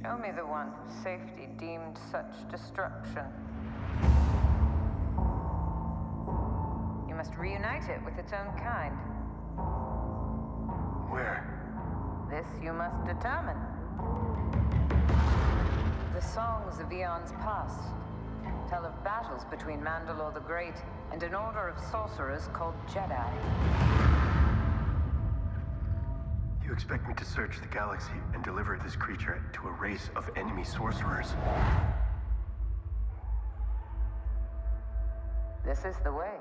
Show me the one safety deemed such destruction. You must reunite it with its own kind. Where? This you must determine. The songs of eons past tell of battles between Mandalore the Great and an order of sorcerers called Jedi. You expect me to search the galaxy and deliver this creature to a race of enemy sorcerers? This is the way.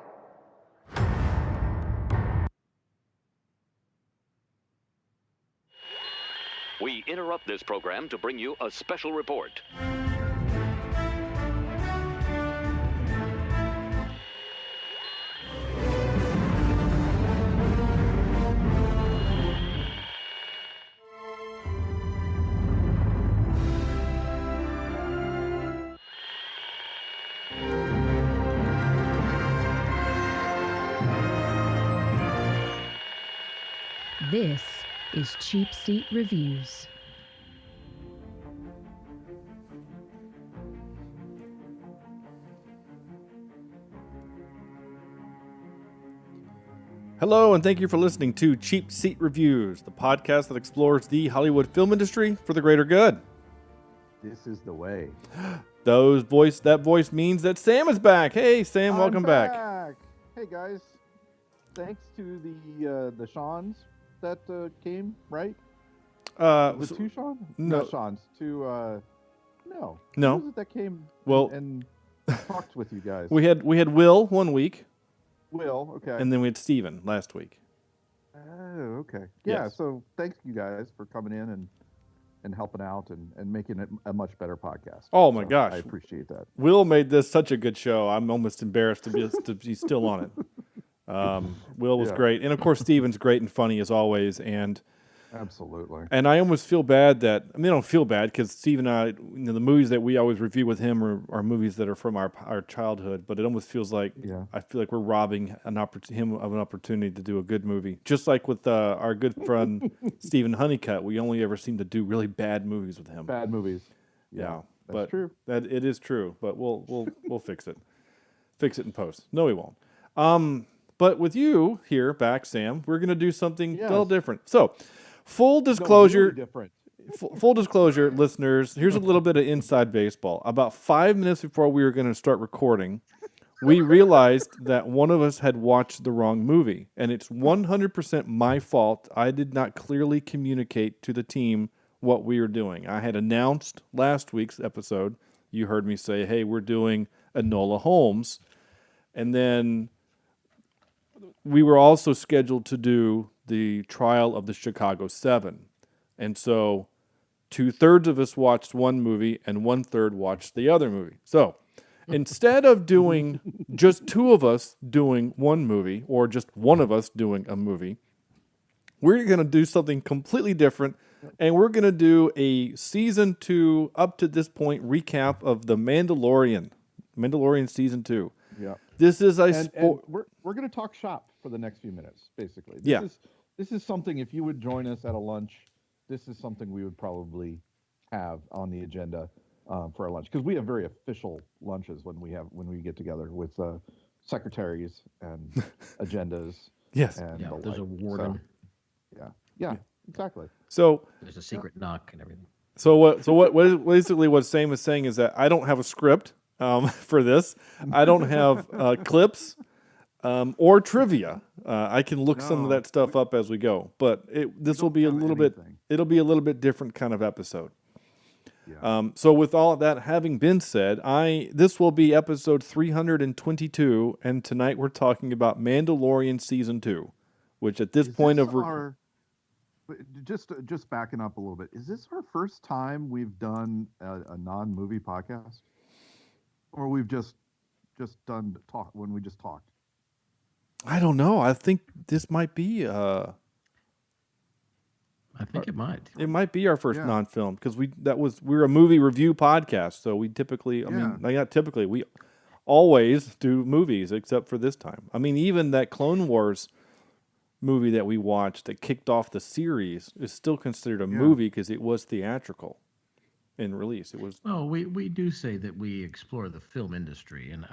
We interrupt this program to bring you a special report. This is Cheapseat Reviews. Hello, and thank you for listening to Cheapseat Reviews, the podcast that explores the Hollywood film industry for the greater good. This is the way. That voice means that Sam is back. Hey, Sam, welcome back. Hey guys, thanks to the Seans that came, right? The two Sean? No. Not Sean's. No. No. Who was it that came and talked with you guys? We had Will one week, Will, okay. and then we had Steven last week. Oh, okay. Yeah, Yes. so thanks you guys for coming in and helping out and making it a much better podcast. Oh my gosh. I appreciate that. Will made this such a good show. I'm almost embarrassed to be still on it. Will was great, and of course Steven's great and funny as always, and absolutely. And I almost feel bad I don't feel bad because Steve and I, the movies that we always review with him are movies that are from our childhood, but it almost feels like I feel like we're robbing him of an opportunity to do a good movie. Just like with our good friend Stephen Honeycutt, we only ever seem to do really bad movies with him. Bad movies. Yeah, that's true. That it is true, but we'll fix it. Fix it in post. No, we won't. But with you here back, Sam, we're gonna do something a little different. So. Full disclosure, full disclosure, listeners, here's a little bit of inside baseball. About 5 minutes before we were going to start recording, we realized that one of us had watched the wrong movie, and it's 100% my fault. I did not clearly communicate to the team what we were doing. I had announced last week's episode, you heard me say, hey, we're doing Enola Holmes, and then we were also scheduled to do the trial of the Chicago 7. And so 2/3 of us watched one movie and 1/3 watched the other movie. So instead of doing just two of us doing one movie or just one of us doing a movie, we're going to do something completely different. And we're going to do a season 2 up to this point recap of The Mandalorian season 2. Yeah. This is we're going to talk shop for the next few minutes, basically. This is something, if you would join us at a lunch, this is something we would probably have on the agenda for our lunch, because we have very official lunches when we get together with secretaries and agendas. Yes. And there's a warden. So, yeah, exactly. So there's a secret knock and everything. So what Sam is saying is that I don't have a script for this. I don't have clips or trivia. I can look some of that stuff up as we go, but this will be it'll be a little bit different kind of episode. Yeah. So with all of that having been said, this will be episode 322, and tonight we're talking about Mandalorian season 2, which at this point just backing up a little bit, is this our first time we've done a non-movie podcast, or we've just done talk when we just talked? I don't know. I think this might be. I think it might. It might be our first non-film, because we're a movie review podcast, so we typically, we always do movies except for this time. I mean, even that Clone Wars movie that we watched that kicked off the series is still considered a movie because it was theatrical. in release. It was Well, we do say that we explore the film industry, and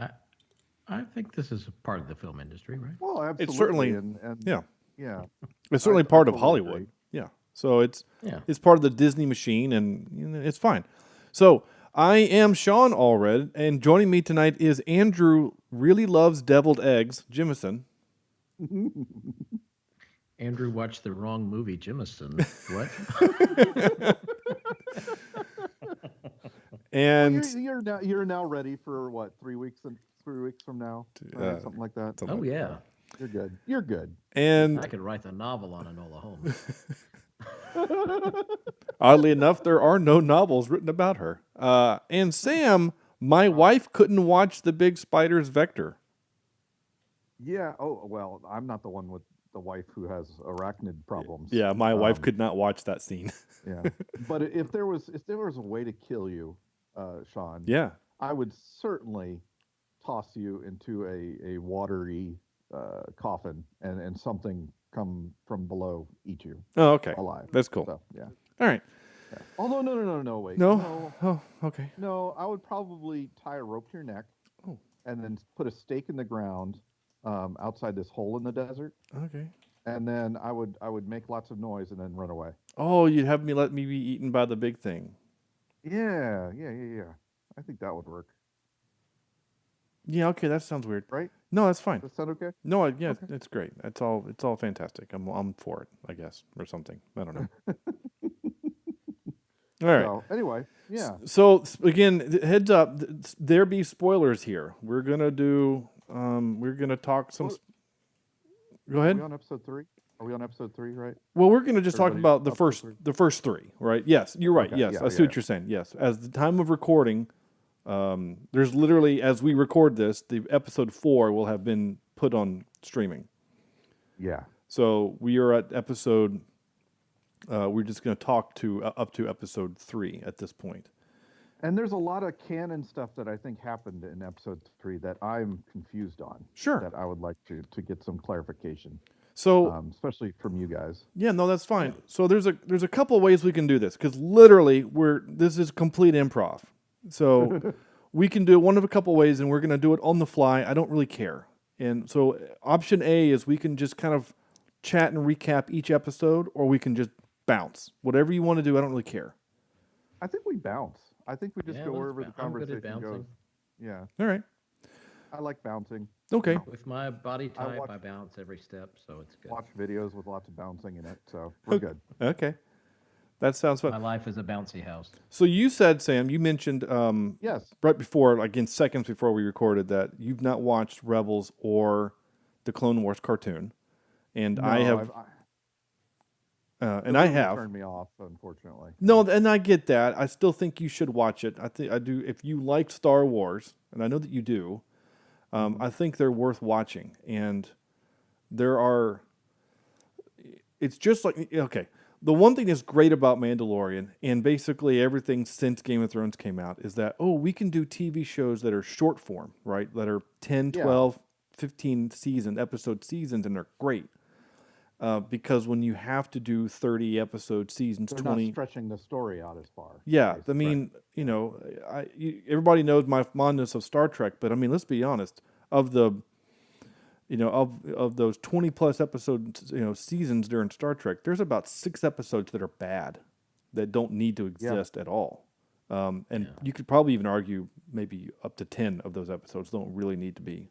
I think this is a part of the film industry, right? Well, absolutely. it's certainly and yeah. yeah, It's certainly I part of totally Hollywood. agree. Yeah. So it's Yeah. part of the Disney machine, and it's fine. So I am Sean Allred, and joining me tonight is Andrew. Really loves deviled eggs, Jimison. Andrew watched the wrong movie, Jimison. What? And you're now ready for what 3 weeks and 3 weeks from now, right? Something like that. Oh yeah, You're good. You're good. and I could write the novel on Enola Holmes. oddly enough, there are no novels written about her. And Sam, my wife couldn't watch The Big Spider's Vector. Yeah. Oh well, I'm not the one with the wife who has arachnid problems. Yeah, my wife could not watch that scene. Yeah. But if there was a way to kill you, Sean, Yeah. I would certainly toss you into a watery coffin and something come from below eat you Oh, okay. alive. That's cool. So, yeah. All right. Yeah. Although no, wait. No. Oh, okay. No, I would probably tie a rope to your neck. Oh. And then put a stake in the ground outside this hole in the desert. Okay. And then I would make lots of noise and then run away. Oh, you'd have me let me be eaten by the big thing. Yeah. I think that would work. Yeah, okay, that sounds weird. Right? No, that's fine. Does that sound okay? No, yeah, Okay. it's great. It's all fantastic. I'm for it, I guess, or something. I don't know. All right. So, anyway, yeah. So again, heads up, there be spoilers here. We're gonna talk some. Well, Go ahead. Are we on episode 3? Are we on episode 3, right? Well, we're gonna just talk Everybody about up to 3? the first 3, right? Yes, you're right. Okay, Yes, yeah, I see what yeah. you're saying. Yes, as the time of recording, there's literally, as we record this, the episode 4 will have been put on streaming. Yeah. So we are at episode. We're just going to talk to up to episode 3 at this point. And there's a lot of canon stuff that I think happened in episode 3 that I'm confused on. Sure. That I would like to get some clarification. So Especially from you guys. yeah, no, that's fine. So there's a couple of ways we can do this, because literally this is complete improv. So we can do it one of a couple ways, and we're going to do it on the fly. I don't really care. And so option A is we can just kind of chat and recap each episode, or we can just bounce. Whatever you want to do, I don't really care. I think we bounce. I think we just Yeah, go let's wherever the I'm good at conversation goes. bouncing. Yeah. All right. I like bouncing. Okay. With my body I type, watch- I bounce every step, so it's good. Watch videos with lots of bouncing in it, so we're good. Okay. That sounds fun. My life is a bouncy house. So you said, Sam, you mentioned Yes. right before, like in seconds before we recorded, that you've not watched Rebels or the Clone Wars cartoon, and I have, and I have. Turned me off, unfortunately. No, and I get that. I still think you should watch it. I think I do. If you like Star Wars, and I know that you do, I think they're worth watching. And there are. It's just like, okay. The one thing that's great about Mandalorian, and basically everything since Game of Thrones came out, is that, we can do TV shows that are short form, right? That are 10, 12, 15 episode seasons, and they're great. Because when you have to do 30 episode seasons, They're 20... not stretching the story out as far. Yeah, Right. I mean, everybody knows my fondness of Star Trek, but I mean, let's be honest, of the... of those 20 plus episodes, seasons during Star Trek, there's about 6 episodes that are bad, that don't need to exist at all. You could probably even argue maybe up to 10 of those episodes don't really need to be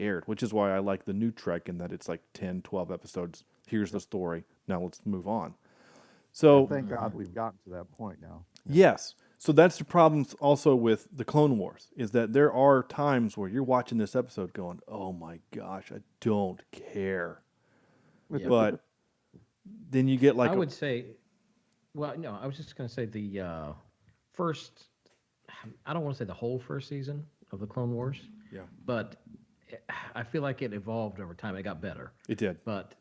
aired, which is why I like the new Trek in that it's like 10, 12 episodes. Here's the story. Now let's move on. So Thank God we've gotten to that point now. yes. So that's the problem also with the Clone Wars, is that there are times where you're watching this episode going, oh my gosh, I don't care. Yeah. But then you get like I would say, well, no, I was just going to say the first, I don't want to say the whole first season of the Clone Wars. Yeah. But I feel like it evolved over time. It got better. It did. But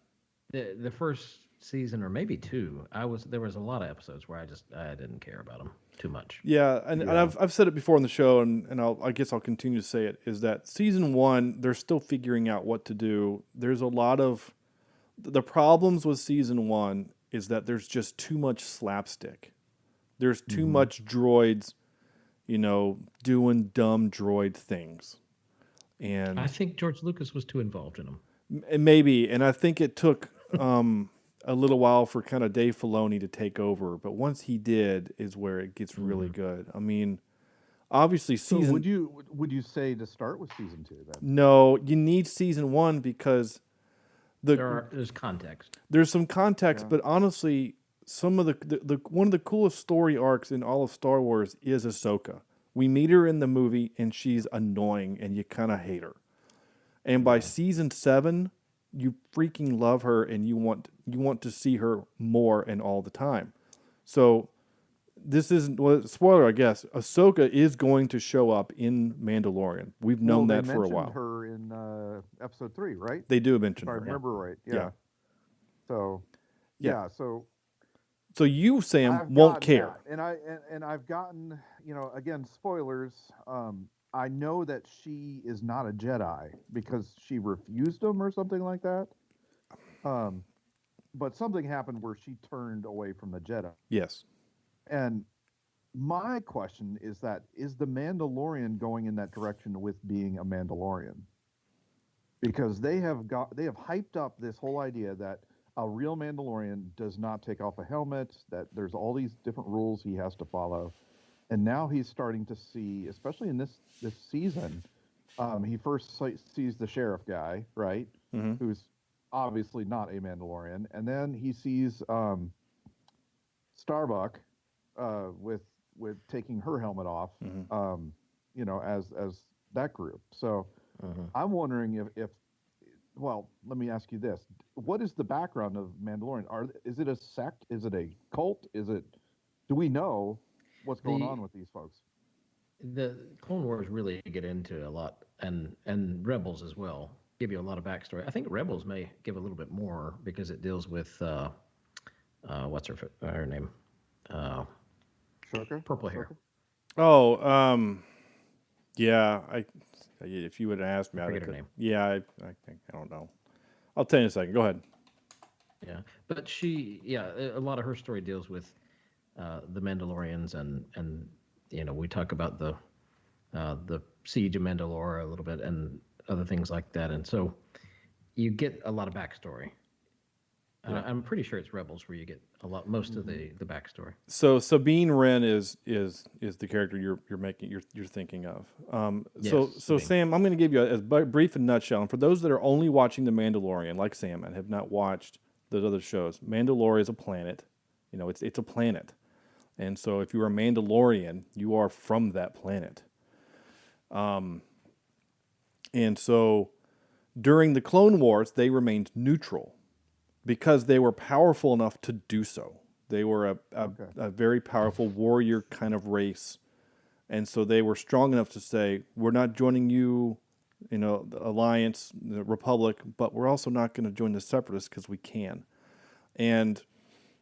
the first season, or maybe 2, there was a lot of episodes where I didn't care about them too much. Yeah, and I've said it before on the show, and I guess I'll continue to say it, is that season 1, they're still figuring out what to do. There's a lot of... The problems with season 1 is that there's just too much slapstick. There's too much droids, doing dumb droid things. And I think George Lucas was too involved in them. maybe, and I think it took a little while for kind of Dave Filoni to take over, but once he did, is where it gets really good. I mean, obviously, season. So would you say to start with season 2 then? No, you need season 1 because There's context. There's some context, but honestly, some of the one of the coolest story arcs in all of Star Wars is Ahsoka. We meet her in the movie, and she's annoying, and you kind of hate her. And by season 7, you freaking love her, and you want to see her more and all the time. So this isn't spoiler, I guess. Ahsoka is going to show up in Mandalorian. We've known that for a while. They mentioned her in episode 3, right? They do mention if her. I remember right. Yeah. Yeah. So Yeah. So you, Sam, I've won't gotten care. that. And I've gotten, again, spoilers. I know that she is not a Jedi because she refused them or something like that. But something happened where she turned away from the Jedi. Yes. And my question is is the Mandalorian going in that direction with being a Mandalorian? Because they have hyped up this whole idea that a real Mandalorian does not take off a helmet, that there's all these different rules he has to follow. And now he's starting to see, especially in this season, he first sees the sheriff guy, right? Mm-hmm. Who's obviously not a Mandalorian. And then he sees Starbuck with taking her helmet off, as that group. So I'm wondering if well, let me ask you this. What is the background of Mandalorian? Is it a sect? Is it a cult? Do we know what's going on with these folks? The Clone Wars really get into a lot, and Rebels as well, give you a lot of backstory. I think Rebels may give a little bit more because it deals with what's her name? Purple hair. Oh, yeah. If you would have asked me, I forget her name. Yeah, I think I don't know. I'll tell you in a second. Go ahead. Yeah, but a lot of her story deals with the Mandalorians, and we talk about the siege of Mandalore a little bit and other things like that, and so you get a lot of backstory. I'm pretty sure it's Rebels where you get most of the backstory. So Sabine Wren is the character you're thinking of. So Sabine. Sam, I'm going to give you a brief and nutshell. And for those that are only watching The Mandalorian, like Sam, and have not watched those other shows, Mandalore is a planet. It's a planet, and so if you're a Mandalorian, you are from that planet. And so during the Clone Wars, they remained neutral, because they were powerful enough to do so. They were a very powerful warrior kind of race. And so they were strong enough to say, we're not joining you, the Alliance, the Republic, but we're also not going to join the Separatists because we can. And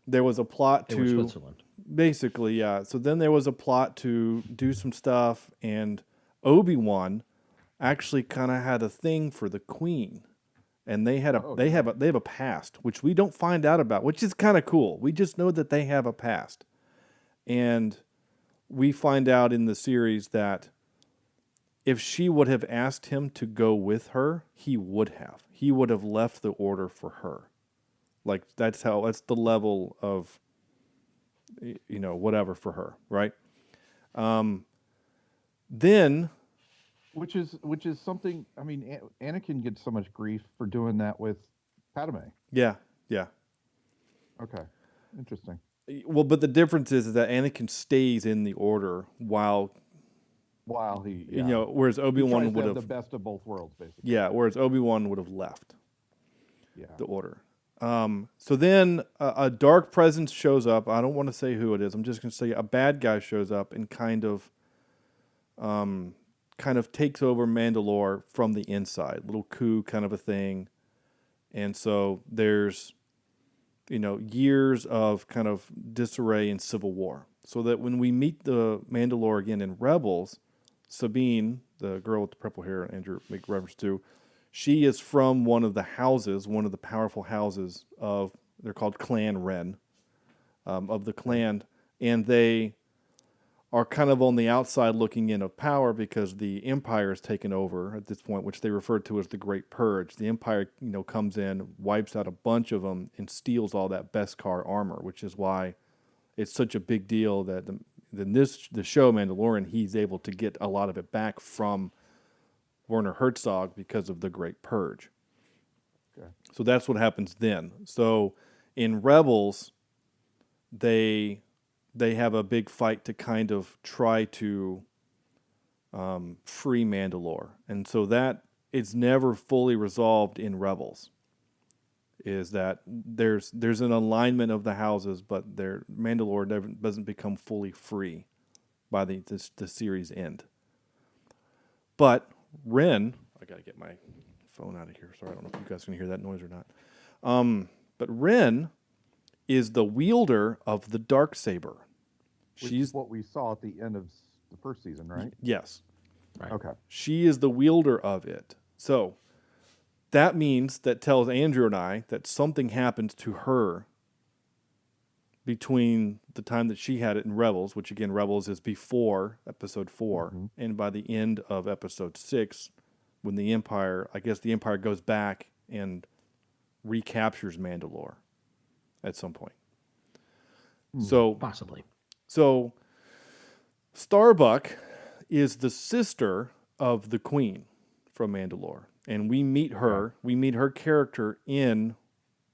there was a plot They were Switzerland. Basically, yeah. So then there was a plot to do some stuff, and Obi-Wan actually kind of had a thing for the Queen. And they have a past, which we don't find out about, which is kind of cool. We just know that they have a past. And we find out in the series that if she would have asked him to go with her, he would have. He would have left the order for her. Like, that's the level of, whatever for her, right? Then... Which is something. I mean, Anakin gets so much grief for doing that with Padme. Yeah. Okay, interesting. Well, but the difference is that Anakin stays in the order while he, whereas Obi-Wan would have the best of both worlds, basically. Yeah, whereas Obi-Wan would have left. Yeah. The order. So then a dark presence shows up. I don't want to say who it is. I'm just going to say a bad guy shows up and kind of takes over Mandalore from the inside, little coup kind of a thing. And so there's, years of kind of disarray and civil war. So that when we meet the Mandalore again in Rebels, Sabine, the girl with the purple hair Andrew make reference to, she is from one of the powerful houses they're called Clan Wren, of the clan. and they are kind of on the outside looking in of power because the Empire is taken over at this point, which they refer to as the Great Purge. The Empire, comes in, wipes out a bunch of them, and steals all that Beskar armor, which is why it's such a big deal that the show Mandalorian, he's able to get a lot of it back from Werner Herzog because of the Great Purge. Okay. So that's what happens then. So in Rebels, they have a big fight to kind of try to free Mandalore. And so that it's never fully resolved in Rebels, is that there's an alignment of the houses, but Mandalore doesn't become fully free by the series end. But Ren, I got to get my phone out of here. Sorry, I don't know if you guys can hear that noise or not. But Ren is the wielder of the Darksaber. She's what we saw at the end of the first season, right? Yes. Right. Okay. She is the wielder of it. So that means, that tells Andrew and I that something happened to her between the time that she had it in Rebels, which again, Rebels is before episode 4, and by the end of episode 6, when the Empire goes back and recaptures Mandalore at some point. So possibly. So Starbuck is the sister of the Queen from Mandalore, and we meet her. Okay. We meet her character in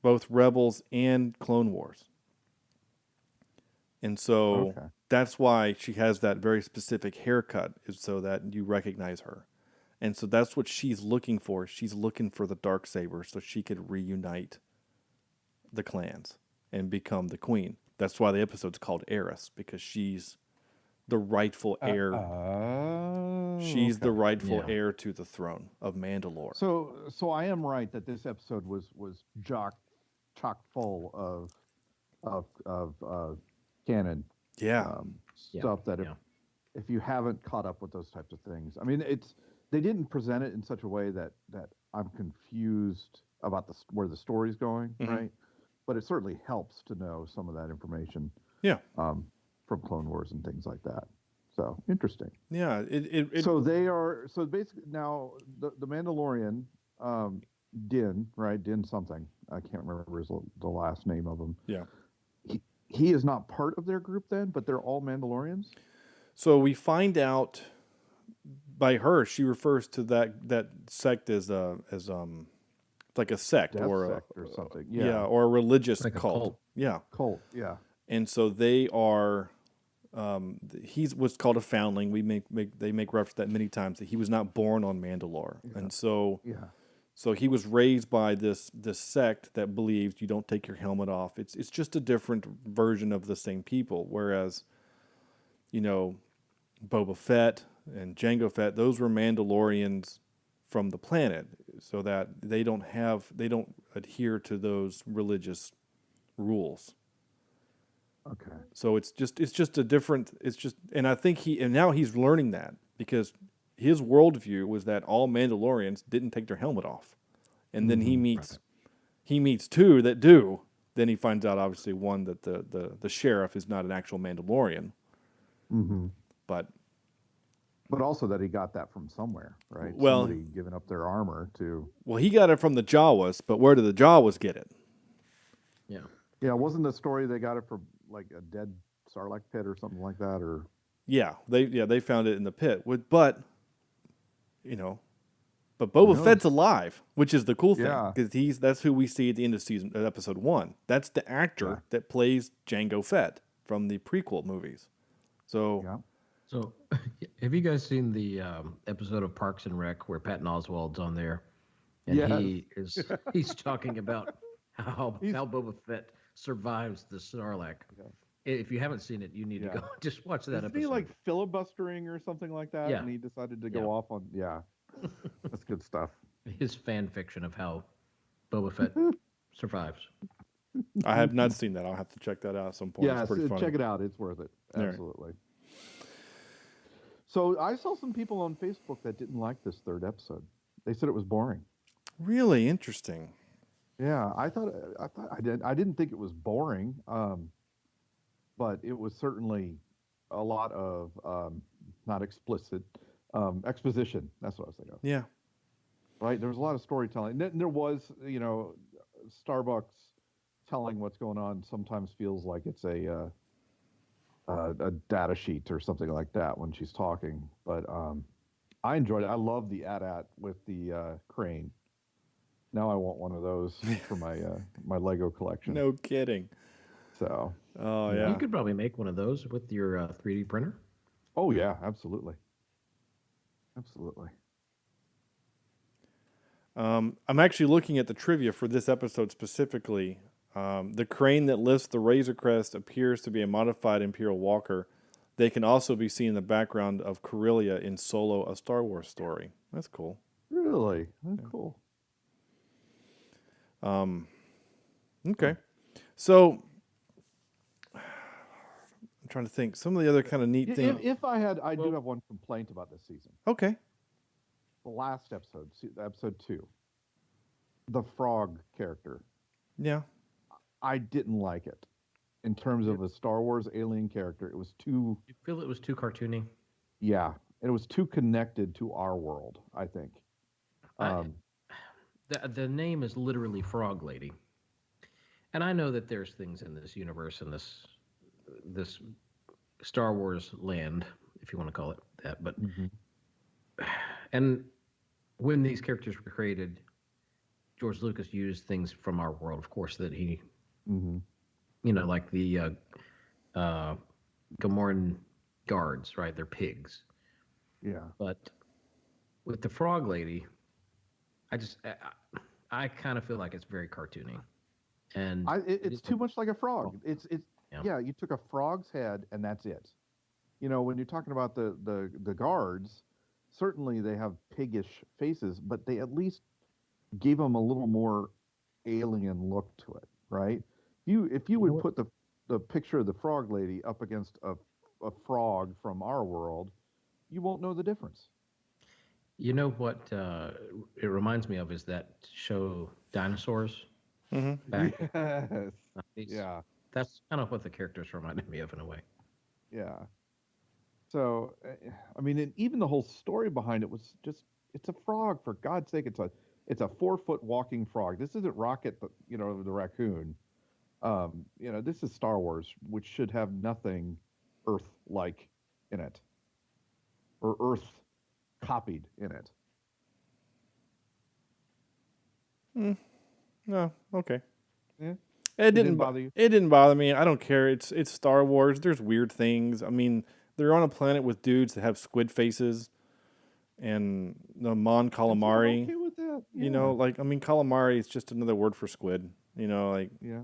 both Rebels and Clone Wars. And so that's why she has that very specific haircut, is so that you recognize her. And so that's what she's looking for. She's looking for the Darksaber so she could reunite the clans and become the queen. That's why the episode's called Heiress, because she's the rightful heir. She's the rightful heir to the throne of Mandalore. So I am right that this episode was chock full of canon. Stuff that if you haven't caught up with those types of things, I mean, they didn't present it in such a way that I'm confused about where the story's going, right? But it certainly helps to know some of that information. From Clone Wars and things like that. So interesting. Yeah. So basically now the Mandalorian, Din, right? Din something. I can't remember the last name of him. Yeah. He is not part of their group then, but they're all Mandalorians? So we find out by her, she refers to that sect as like a sect Death or sect or something. Or a religious like cult. A cult. Yeah. Cult, yeah. And so they are he's what's called a foundling. They make reference to that many times, that he was not born on Mandalore. And so so he was raised by this sect that believes you don't take your helmet off. It's just a different version of the same people. Whereas, Boba Fett and Jango Fett, those were Mandalorians from the planet, so that they don't adhere to those religious rules. Okay. So it's just a different. And I think now he's learning that, because his worldview was that all Mandalorians didn't take their helmet off, and then he meets two that do. Then he finds out, obviously, one, that the sheriff is not an actual Mandalorian. But also that he got that from somewhere, right? Well, somebody giving up their armor to. Well, he got it from the Jawas, but where did the Jawas get it? Yeah. Yeah, wasn't the story they got it from like a dead Sarlacc pit or something like that, or? Yeah, they found it in the pit. But Boba Fett's alive, which is the cool thing, because that's who we see at the end of episode 1. That's the actor that plays Jango Fett from the prequel movies. So, So, have you guys seen the episode of Parks and Rec where Patton Oswalt's on there, and he's talking about how Boba Fett survives the Sarlacc? If you haven't seen it, you need to go just watch that episode. Isn't he like filibustering or something like that? Yeah. And he decided to go off on that's good stuff. His fan fiction of how Boba Fett survives. I have not seen that. I'll have to check that out at some point. Yeah, it's pretty funny. Check it out. It's worth it. Absolutely. Right. So I saw some people on Facebook that didn't like this third episode. They said it was boring. Really interesting. Yeah, I didn't think it was boring. but it was certainly a lot of not explicit exposition. That's what I was thinking of. Yeah. Right? There was a lot of storytelling. There was, Starbucks telling what's going on sometimes feels like it's a data sheet or something like that when she's talking. But I enjoyed it. I love the AT-AT with the crane. Now I want one of those for my my Lego collection. No kidding. So. Oh yeah. You could probably make one of those with your 3D printer. Oh yeah, absolutely. Absolutely. I'm actually looking at the trivia for this episode specifically. The crane that lifts the Razor Crest appears to be a modified Imperial Walker. They can also be seen in the background of Corellia in Solo, a Star Wars story. That's cool. Really? That's cool. Okay. So, I'm trying to think. Some of the other kind of neat things. If I do have one complaint about this season. Okay. The last episode, episode 2, the frog character. Yeah. I didn't like it. In terms of a Star Wars alien character, it was too... You feel it was too cartoony? Yeah. It was too connected to our world, I think. The name is literally Frog Lady. And I know that there's things in this universe and this Star Wars land, if you want to call it that, but... And when these characters were created, George Lucas used things from our world, of course, that he, like the Gamorrean guards, right? They're pigs. Yeah. But with the Frog Lady, I kind of feel like it's very cartoony, and it's too much like a frog. It's you took a frog's head and that's it. When you're talking about the guards, certainly they have piggish faces, but they at least gave them a little more alien look to it, right? If you would put the picture of the Frog Lady up against a frog from our world, you won't know the difference. You know what it reminds me of is that show Dinosaurs. Back Yes. Yeah. That's kind of what the characters reminded me of in a way. Yeah. So, I mean, and even the whole story behind it was it's a frog, for God's sake. It's a 4-foot walking frog. This isn't Rocket, the raccoon. This is Star Wars, which should have nothing Earth-like in it. Or Earth-copied in it. No, okay. Yeah. It didn't bother you? It didn't bother me. I don't care. It's Star Wars. There's weird things. I mean, they're on a planet with dudes that have squid faces, and the Mon Calamari. I'm okay with that. Yeah. Calamari is just another word for squid. Yeah.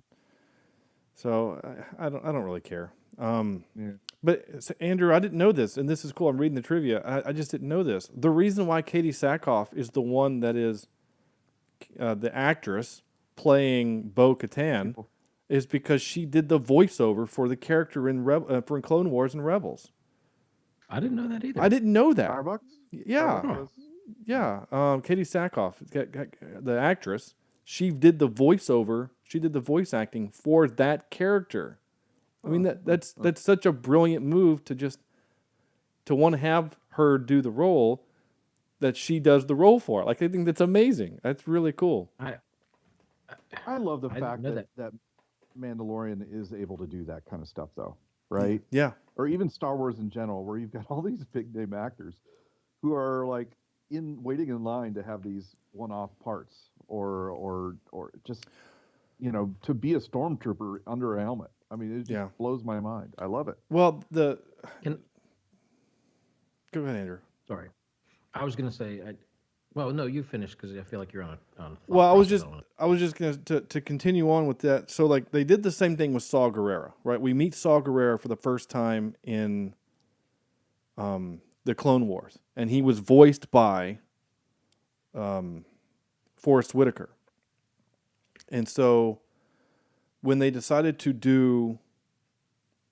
So I don't really care. Yeah. But Andrew, I didn't know this, and this is cool. I'm reading the trivia. I just didn't know this. The reason why Katie Sackhoff is the one that is the actress playing Bo-Katan is because she did the voiceover for the character in for Clone Wars and Rebels. I didn't know that either. I didn't know that. Starbucks? Yeah. Starbucks? Yeah. Katie Sackhoff, the actress, she did the voiceover. She did the voice acting for that character. I mean, that's such a brilliant move to want to have her do the role that she does the role for. I think that's amazing. That's really cool. I love the fact that Mandalorian is able to do that kind of stuff, though, right? Yeah. Or even Star Wars in general, where you've got all these big name actors who are waiting in line to have these one-off parts, or just to be a stormtrooper under a helmet. I mean, it just blows my mind. I love it. Well, go ahead, Andrew. Sorry, I was going to say. Well, no, you finished because I feel like you're on. Well, I was just going to continue on with that. So, they did the same thing with Saw Gerrera, right? We meet Saw Gerrera for the first time in the Clone Wars, and he was voiced by Forrest Whitaker. And so, when they decided to do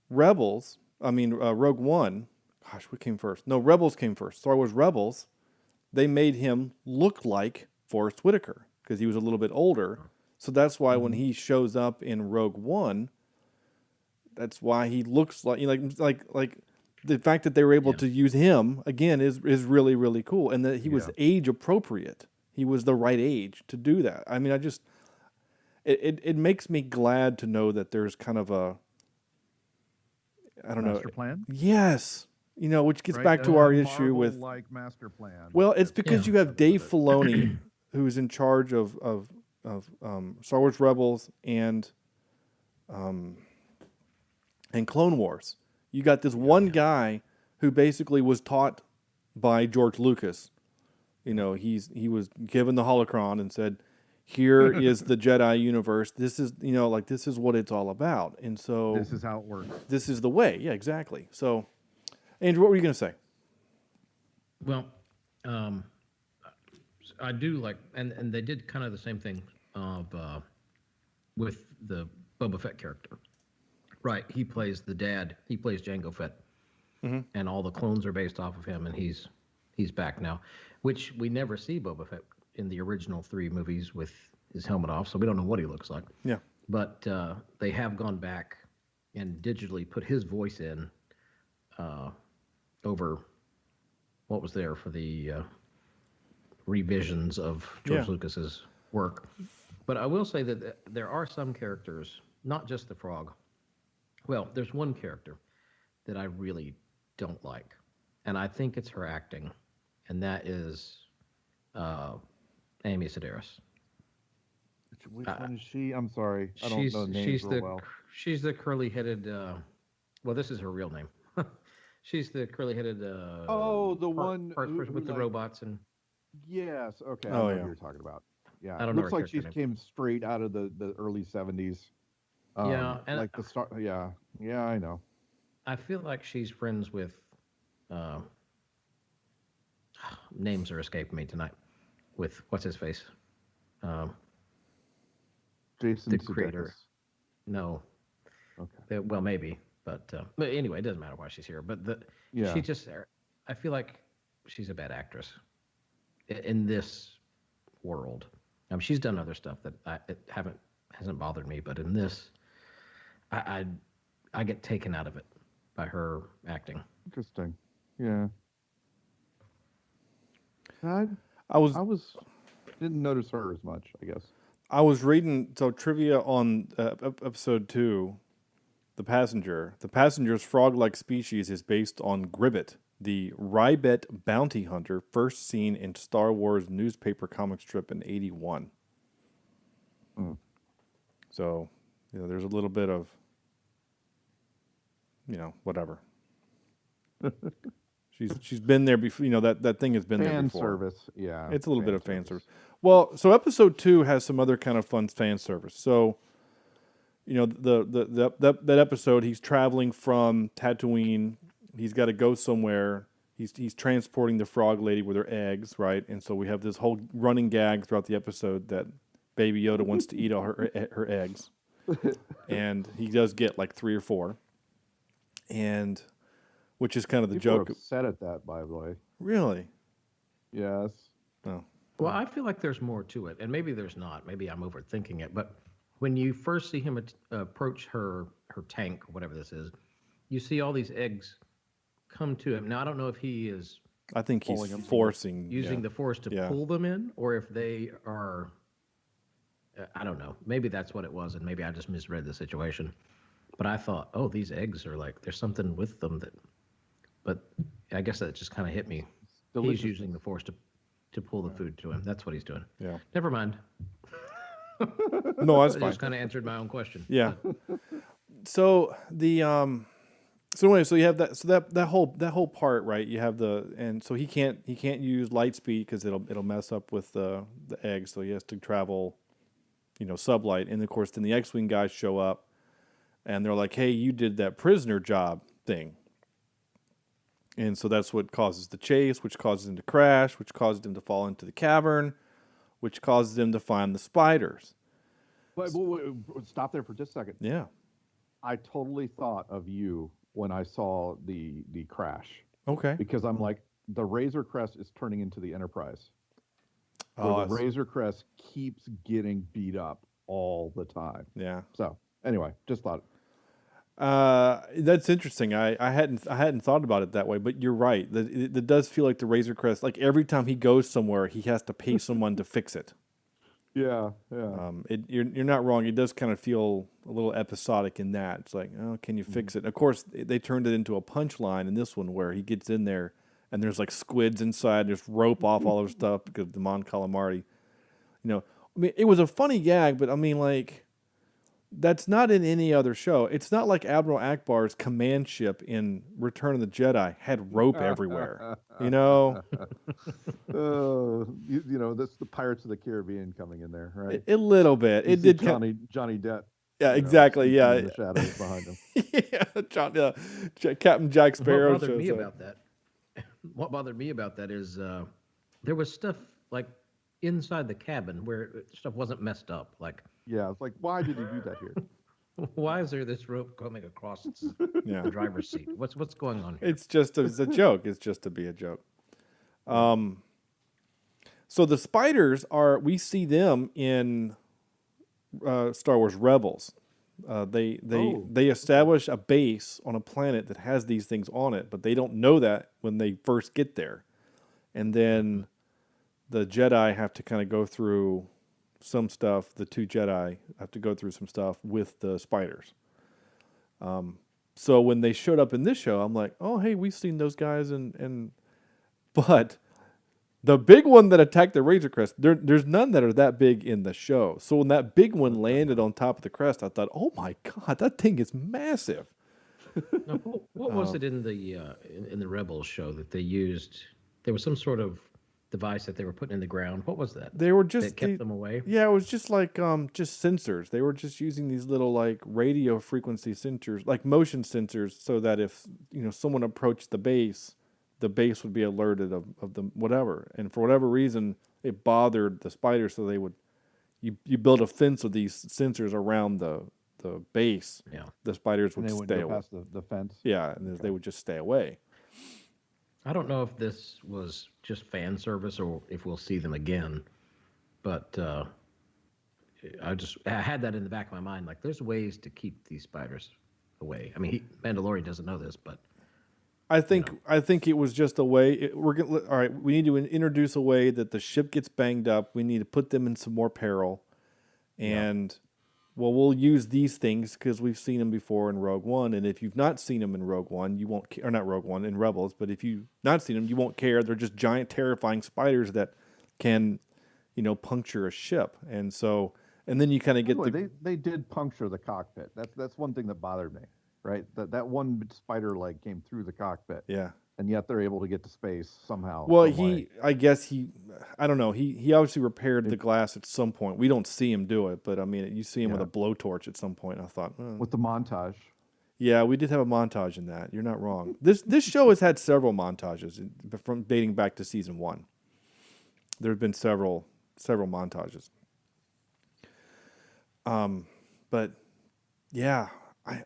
Rogue One, gosh, what came first? No, Rebels came first. Star Wars Rebels. They made him look like Forrest Whitaker because he was a little bit older. So that's why when he shows up in Rogue One, that's why he looks like the fact that they were able to use him again is really, really cool, and that he was age appropriate. He was the right age to do that. I mean, it makes me glad to know that there's kind of a, I don't know, master plan. Yes, which gets back to our issue with master plan. Well, it's because you have Dave Filoni, who's in charge of Star Wars Rebels and Clone Wars. You got this one guy who basically was taught by George Lucas. He was given the holocron and said, "Here is the Jedi universe. This is this is what it's all about." And so this is how it works. This is the way. Yeah, exactly. So, Andrew, what were you going to say? Well, I do like, and they did kind of the same thing with the Boba Fett character. Right, he plays the dad. He plays Jango Fett, and all the clones are based off of him. And he's back now, which we never see Boba Fett in the original 3 movies with his helmet off, so we don't know what he looks like. Yeah, but they have gone back and digitally put his voice in over what was there for the revisions of George Lucas's work. But I will say that there are some characters, not just the frog. Well, there's one character that I really don't like, and I think it's her acting, and that is Amy Sedaris. Which one is she? I'm sorry, I don't know names real well. She's the curly-headed. Well, this is her real name. She's the curly-headed. The one with the robots and. Yes. Okay. I know what you're talking about. Yeah. I don't know. Looks like she came straight out of the early 70s. Yeah, and like the start. Yeah. Yeah, I know. I feel like she's friends with. Names are escaping me tonight. With what's his face? Jason the Sudeikis. Creator. No. Okay. Well, maybe, but anyway, it doesn't matter why she's here. But she just, I feel like she's a bad actress in this world. She's done other stuff that hasn't bothered me, but in this, I get taken out of it by her acting. Interesting. Yeah. I didn't notice her as much, I guess. I was reading trivia on episode 2, The Passenger. The passenger's frog-like species is based on Gribbet, the Rybet bounty hunter first seen in Star Wars newspaper comic strip in 1981. So, there's a little bit of, whatever. She's been there before. That thing has been there before. Fan service, yeah. It's a little bit of fan service. Well, so episode 2 has some other kind of fun fan service. So, that episode, he's traveling from Tatooine. He's got to go somewhere. He's transporting the frog lady with her eggs, right? And so we have this whole running gag throughout the episode that Baby Yoda wants to eat all her eggs, and he does get like 3 or 4, and which is kind of the joke. People are upset at that, by the way. Really? Yes. Oh. Well, I feel like there's more to it, and maybe there's not. Maybe I'm overthinking it. But when you first see him approach her tank, or whatever this is, you see all these eggs come to him. Now, I don't know if he is. I think he's using the force to pull them in, or if they are. I don't know. Maybe that's what it was, and maybe I just misread the situation. But I thought, oh, these eggs are like there's something with them that. But I guess that just kind of hit me. He's using the force to pull the food to him. That's what he's doing. Yeah. Never mind. No, that's fine. I just kind of answered my own question. Yeah. So the so you have that. So that whole part, right? You have so he can't use light speed because it'll mess up with the eggs. So he has to travel, sublight. And of course, then the X-wing guys show up, and they're like, "Hey, you did that prisoner job thing." And so that's what causes the chase, which causes him to crash, which causes him to fall into the cavern, which causes him to find the spiders. Wait, stop there for just a second. Yeah. I totally thought of you when I saw the crash. Okay. Because I'm like, the Razor Crest is turning into the Enterprise. The Razor Crest keeps getting beat up all the time. Yeah. So, anyway, just thought. That's interesting. I hadn't thought about it that way, but you're right. It does feel like the Razor Crest. Like every time he goes somewhere, he has to pay someone to fix it. Yeah. You're not wrong. It does kind of feel a little episodic in that. It's like, oh, can you fix it? Of course, they turned it into a punchline in this one where he gets in there and there's like squids inside, there's rope off all of stuff because of the Mon Calamari. I mean, it was a funny gag, but I mean, like, that's not in any other show. It's not like Admiral Akbar's command ship in Return of the Jedi had rope everywhere. That's the Pirates of the Caribbean coming in there, right? A little bit. It did Johnny Depp. Yeah, exactly. Yeah, in the shadows behind him. Captain Jack Sparrow. What bothered me about that? What bothered me about that is there was stuff like inside the cabin where stuff wasn't messed up. Like, yeah, it's like, why did he do that here? Why is there this rope coming across the driver's seat? What's going on here? It's a joke. It's just to be a joke. So the spiders we see them in Star Wars Rebels. They establish a base on a planet that has these things on it, but they don't know that when they first get there. And then the Jedi have to kind of go through some stuff. The two Jedi have to go through some stuff with the spiders. So when they showed up in this show, I'm like, oh, hey, we've seen those guys. But the big one that attacked the Razor Crest, there's none that are that big in the show. So when that big one landed on top of the crest, I thought, oh my God, that thing is massive. Now, what was it in the Rebels show that they used? There was some sort of device that they were putting in the ground. What was that? They were just that kept them away. Yeah, it was just like just sensors. They were just using these little like radio frequency sensors, like motion sensors, so that if someone approached the base would be alerted of the whatever. And for whatever reason, it bothered the spiders, so they would you build a fence of these sensors around the base. Yeah, the spiders would and they stay go away. Past the fence. Yeah, and they would just stay away. I don't know if this was just fan service or if we'll see them again, but I had that in the back of my mind. Like, there's ways to keep these spiders away. I mean, Mandalorian doesn't know this, but I think it was just a way. All right. We need to introduce a way that the ship gets banged up. We need to put them in some more peril, and we'll use these things because we've seen them before in Rogue One. And if you've not seen them in Rogue One, you won't. Or not Rogue One, in Rebels. But if you've not seen them, you won't care. They're just giant, terrifying spiders that can, puncture a ship. And so, and then you kind of get they did puncture the cockpit. That's one thing that bothered me. Right, that one spider leg came through the cockpit. Yeah, and yet they're able to get to space somehow. Well, I don't know. He obviously repaired the glass at some point. We don't see him do it, but I mean, you see him with a blowtorch at some point. I thought with the montage. Yeah, we did have a montage in that. You're not wrong. This show has had several montages from dating back to season 1. There have been several montages. But yeah.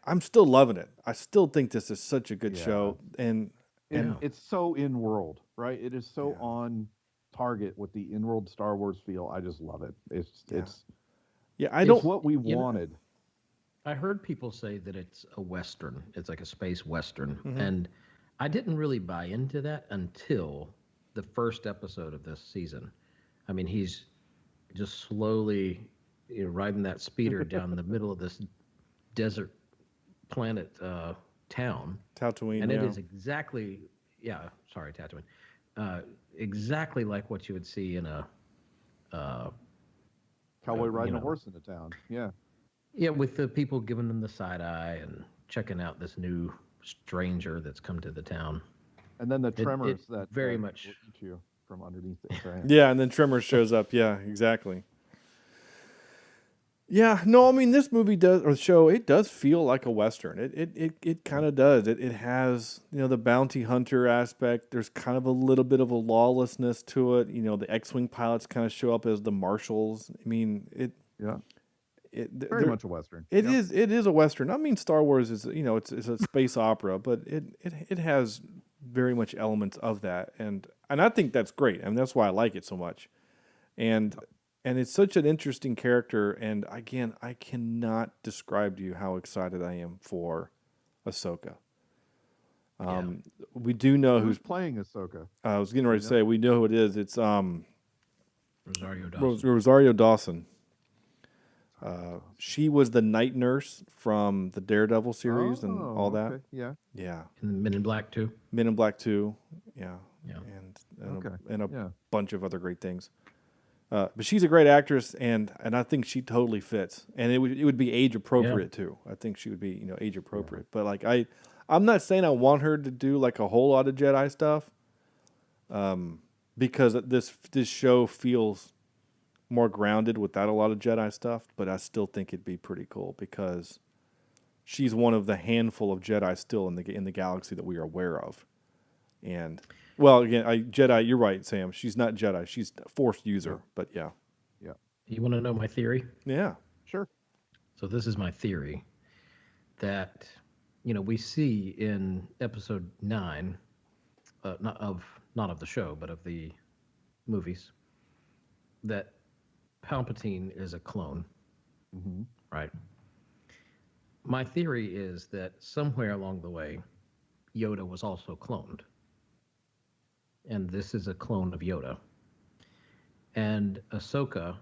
I'm still loving it. I still think this is such a good show, and it's so in world, right? It is so on target with the in world Star Wars feel. I just love it. It's what we wanted. I heard people say that it's a Western. It's like a space Western, and I didn't really buy into that until the first episode of this season. I mean, he's just slowly riding that speeder down the middle of this desert planet town, Tatooine, and it is exactly Tatooine, exactly like what you would see in a cowboy riding a horse in the town. Yeah, with the people giving them the side eye and checking out this new stranger that's come to the town, and then the tremors that very much eat you from underneath the train. Yeah, and then Tremors shows up. Yeah, exactly. Yeah, no, I mean, this movie it does feel like a Western. It kind of does. It has, the bounty hunter aspect. There's kind of a little bit of a lawlessness to it. The X-Wing pilots kind of show up as the marshals. I mean, very much a Western. It is a Western. I mean, Star Wars is, it's a space opera, but it has very much elements of that. And I think that's great. I mean, that's why I like it so much. And it's such an interesting character, and again, I cannot describe to you how excited I am for Ahsoka. We do know who's playing Ahsoka. I was getting ready to say we know who it is. It's Rosario Dawson. Rosario Dawson. She was the night nurse from the Daredevil series and all that. Okay. Yeah. Yeah. And Men in Black 2. Men in Black 2. Yeah. Yeah. And a bunch of other great things. But she's a great actress, and I think she totally fits. And it would be age appropriate too. I think she would be age appropriate. But like I'm not saying I want her to do like a whole lot of Jedi stuff, because this show feels more grounded without a lot of Jedi stuff. But I still think it'd be pretty cool because she's one of the handful of Jedi still in the galaxy that we are aware of. And well, again, Jedi. You're right, Sam. She's not Jedi. She's a Force user. But yeah. You want to know my theory? Yeah. Sure. So this is my theory that we see in episode 9, not of the show, but of the movies, that Palpatine is a clone. Mm-hmm. Right. My theory is that somewhere along the way, Yoda was also cloned. And this is a clone of Yoda. And Ahsoka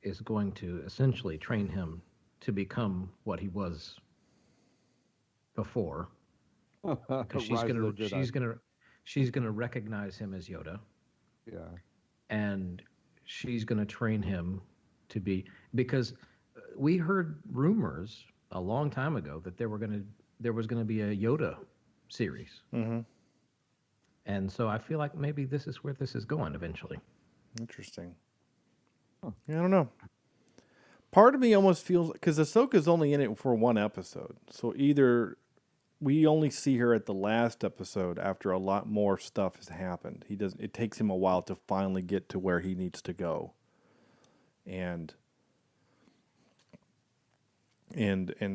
is going to essentially train him to become what he was before. Because she's gonna recognize him as Yoda. Yeah. And she's gonna train him to be, because we heard rumors a long time ago that there was gonna be a Yoda series. Mm-hmm. And so I feel like maybe this is where this is going eventually. Interesting. Yeah, I don't know. Part of me almost feels, because Ahsoka's only in it for one episode, so either we only see her at the last episode after a lot more stuff has happened. It takes him a while to finally get to where he needs to go, and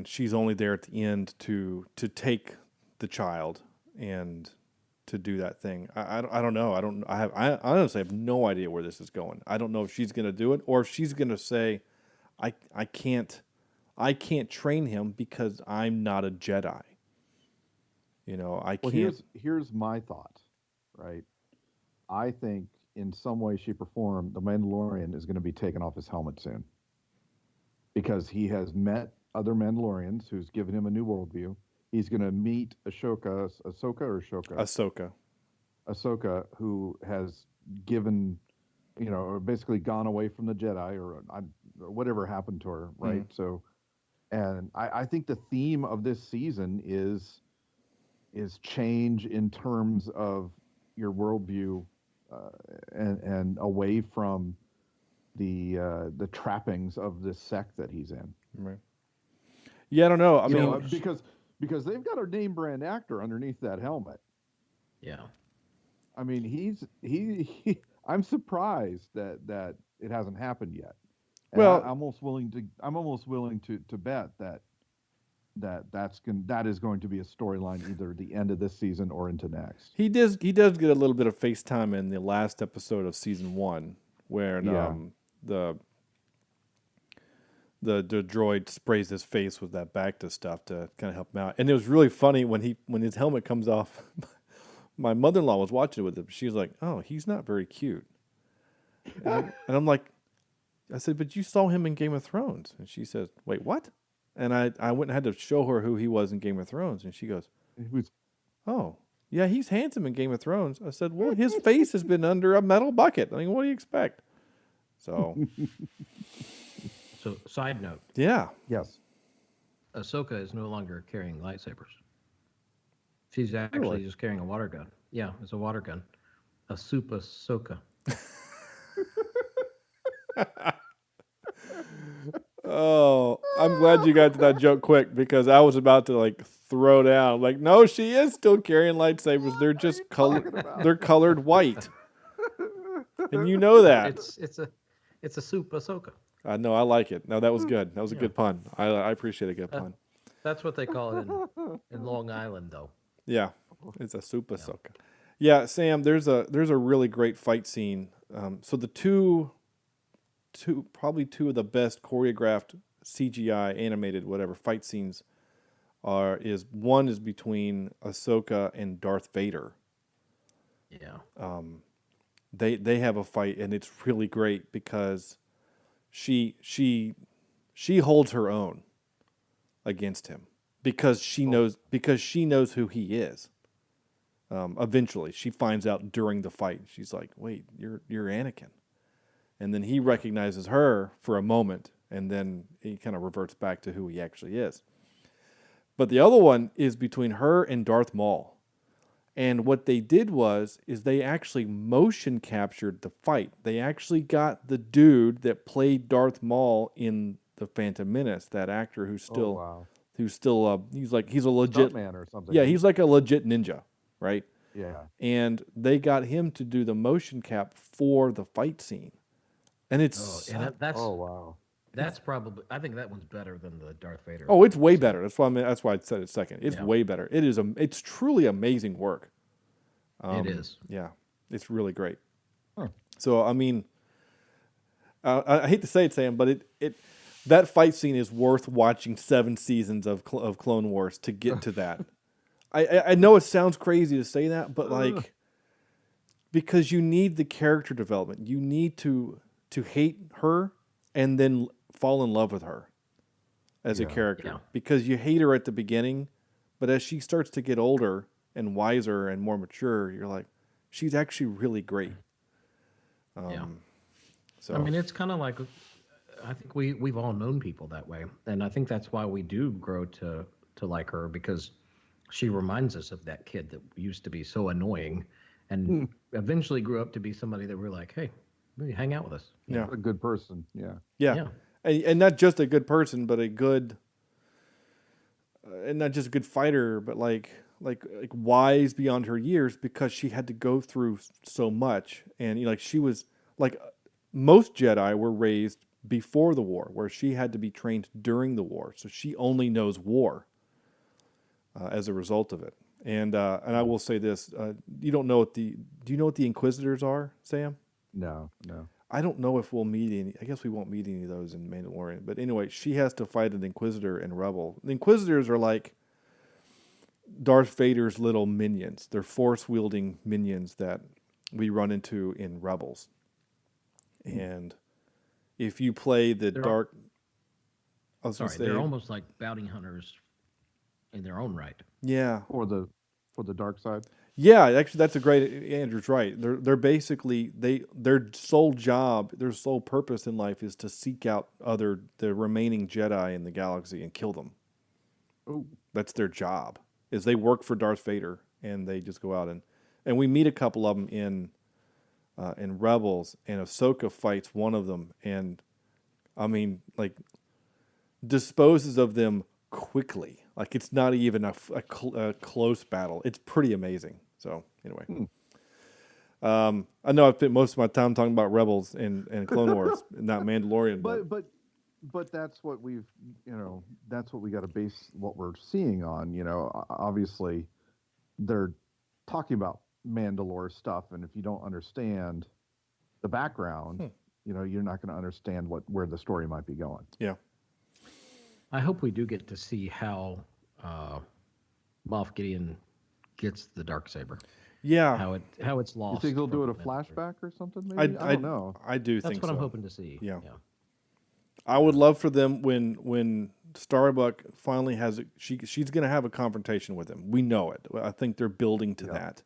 she's only there at the end to take the child and to do that thing. I don't know. I honestly have no idea where this is going. I don't know if she's going to do it or if she's going to say, I can't train him because I'm not a Jedi. I can't. Here's my thought, right? I think in some way, shape, or form, the Mandalorian is going to be taken off his helmet soon, because he has met other Mandalorians who's given him a new worldview. He's going to meet Ahsoka, who has given, or basically gone away from the Jedi, or whatever happened to her, right? Mm. So, and I think the theme of this season is change in terms of your worldview, and away from the trappings of this sect that he's in. Right. Yeah, I don't know. I mean, because they've got a name brand actor underneath that helmet. Yeah. I mean, he I'm surprised that it hasn't happened yet. And well, I'm almost willing to bet that is going to be a storyline either at the end of this season or into next. He does get a little bit of FaceTime in the last episode of season 1 where the droid sprays his face with that Bacta stuff to kind of help him out. And it was really funny when his helmet comes off. My mother-in-law was watching it with him. She was like, "Oh, he's not very cute." And I'm like, I said, "But you saw him in Game of Thrones." And she says, "Wait, what?" And I went and had to show her who he was in Game of Thrones. And she goes, "Oh, yeah, he's handsome in Game of Thrones." I said, "Well, his face has been under a metal bucket. I mean, what do you expect?" So... So, side note. Yeah. Yes. Ahsoka is no longer carrying lightsabers. She's actually just carrying a water gun. Yeah, it's a water gun. A Super Ahsoka. Oh, I'm glad you got to that joke quick, because I was about to throw down. Like, no, she is still carrying lightsabers. They're just they're colored white. And you know that. It's a Super Ahsoka. No, I like it. No, that was good. That was a good pun. I appreciate a good pun. That's what they call it in Long Island, though. Yeah, it's a Super Ahsoka. Yeah, Sam, there's a really great fight scene. So the probably two of the best choreographed CGI animated whatever fight scenes one is between Ahsoka and Darth Vader. Yeah. They have a fight, and it's really great because she holds her own against him because she knows who he is. Eventually, she finds out during the fight. She's like, "Wait, you're Anakin," and then he recognizes her for a moment, and then he kind of reverts back to who he actually is. But the other one is between her and Darth Maul. And what they did is they actually motion captured the fight. They actually got the dude that played Darth Maul in The Phantom Menace, that actor who's still he's a legit Stuntman or something. Yeah, he's like a legit ninja, right? Yeah. And they got him to do the motion cap for the fight scene. And it's wow. That's probably, I think that one's better than the Darth Vader. Oh, it's way better. That's why I said it second. It's way better. It's truly amazing work. It is. Yeah, it's really great. Huh. So I mean, I hate to say it, Sam, but that fight scene is worth watching 7 seasons of Clone Wars to get to that. I know it sounds crazy to say that, but like, because you need the character development, you need to hate her and then fall in love with her as a character, because you hate her at the beginning, but as she starts to get older and wiser and more mature, you're like, she's actually really great. So I mean, it's kind of like, I think we've all known people that way, and I think that's why we do grow to like her, because she reminds us of that kid that used to be so annoying, and eventually grew up to be somebody that we're like, hey, maybe hang out with us. Yeah, a good person. Yeah. And not just a good person, but a good, and not just a good fighter, but like wise beyond her years, because she had to go through so much. And like, she was like, most Jedi were raised before the war, where she had to be trained during the war. So she only knows war as a result of it. And I will say this: do you know what the Inquisitors are, Sam? No. I don't know if we'll meet any. I guess we won't meet any of those in Mandalorian. But anyway, she has to fight an Inquisitor in Rebel. The Inquisitors are like Darth Vader's little minions. They're force-wielding minions that we run into in Rebels. And if you play they're almost like bounty hunters in their own right. Yeah. For the dark side. Yeah, actually, that's a great. Andrew's right. They're basically their sole job, their sole purpose in life is to seek out the remaining Jedi in the galaxy and kill them. Oh, that's their job. Is they work for Darth Vader, and they just go out and we meet a couple of them in Rebels, and Ahsoka fights one of them, and I mean, like, disposes of them quickly. Like, it's not even a close battle. It's pretty amazing. So anyway, I know I've spent most of my time talking about Rebels and Clone Wars, not Mandalorian. But that's what that's what we got to base what we're seeing on. Obviously, they're talking about Mandalore stuff, and if you don't understand the background, you're not going to understand where the story might be going. Yeah. I hope we do get to see how Moff Gideon gets the Darksaber. Yeah. How it's lost. You think they'll do it a flashback or something? Maybe? I don't know. I do That's think what so. I'm hoping to see. Yeah. I would love for them when Starbuck finally has it. She's going to have a confrontation with him. We know it. I think they're building to that,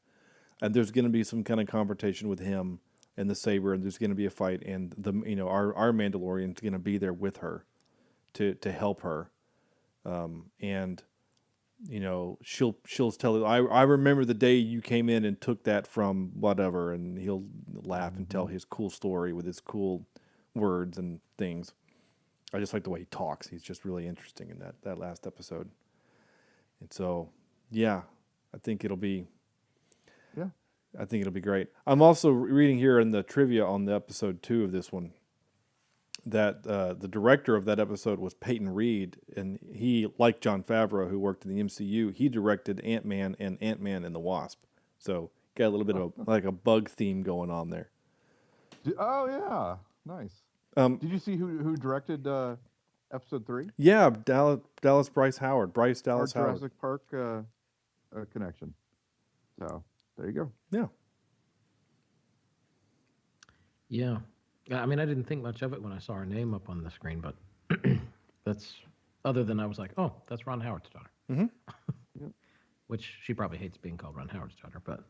and there's going to be some kind of confrontation with him and the saber, and there's going to be a fight, and our Mandalorian's going to be there with her to help her, and she'll tell her, I remember the day you came in and took that from whatever, and he'll laugh and tell his cool story with his cool words and things. I just like the way he talks. He's just really interesting in that last episode. And so, yeah, I think it'll be great. I'm also reading here in the trivia on the episode 2 of this one that the director of that episode was Peyton Reed, and he, like Jon Favreau, who worked in the MCU, he directed Ant-Man and Ant-Man and the Wasp. So got a little bit of like a bug theme going on there. Oh yeah, nice. Did you see who directed Episode 3? Yeah, Dallas Bryce Howard. Bryce Our Dallas Howard. Jurassic Park connection. So there you go. Yeah. Yeah. I mean, I didn't think much of it when I saw her name up on the screen, but that's other than I was like, oh, that's Ron Howard's daughter. Mm-hmm. Which she probably hates being called Ron Howard's daughter, but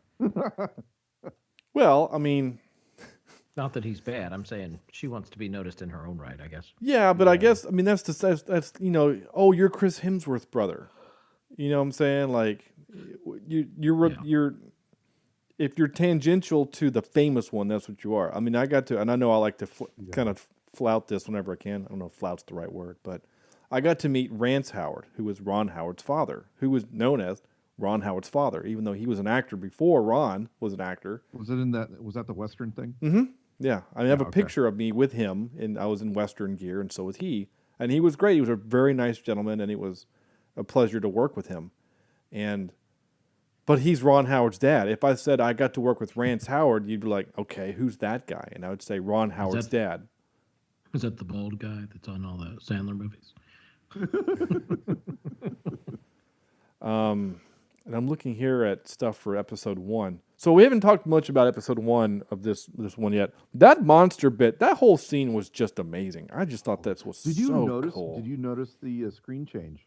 Well, I mean, not that he's bad. I'm saying she wants to be noticed in her own right, I guess. yeah, but I guess I mean that's oh, you're Chris Hemsworth's brother. You know what I'm saying? Like you're if you're tangential to the famous one, that's what you are. I mean, I got to, and I know I like to kind of flout this whenever I can. I don't know if flout's the right word, but I got to meet Rance Howard, who was Ron Howard's father, who was known as Ron Howard's father, even though he was an actor before Ron was an actor. Was that the Western thing? Mm-hmm. Yeah. I have a picture of me with him, and I was in Western gear, and so was he. And he was great. He was a very nice gentleman, and it was a pleasure to work with him. But he's Ron Howard's dad. If I said I got to work with Rance Howard, you'd be like, okay, who's that guy? And I would say Ron Howard's dad. Is that the bald guy that's on all the Sandler movies? And I'm looking here at stuff for episode 1. So we haven't talked much about episode 1 of this one yet. That monster bit, that whole scene was just amazing. I just thought that was cool. Did you notice the screen change?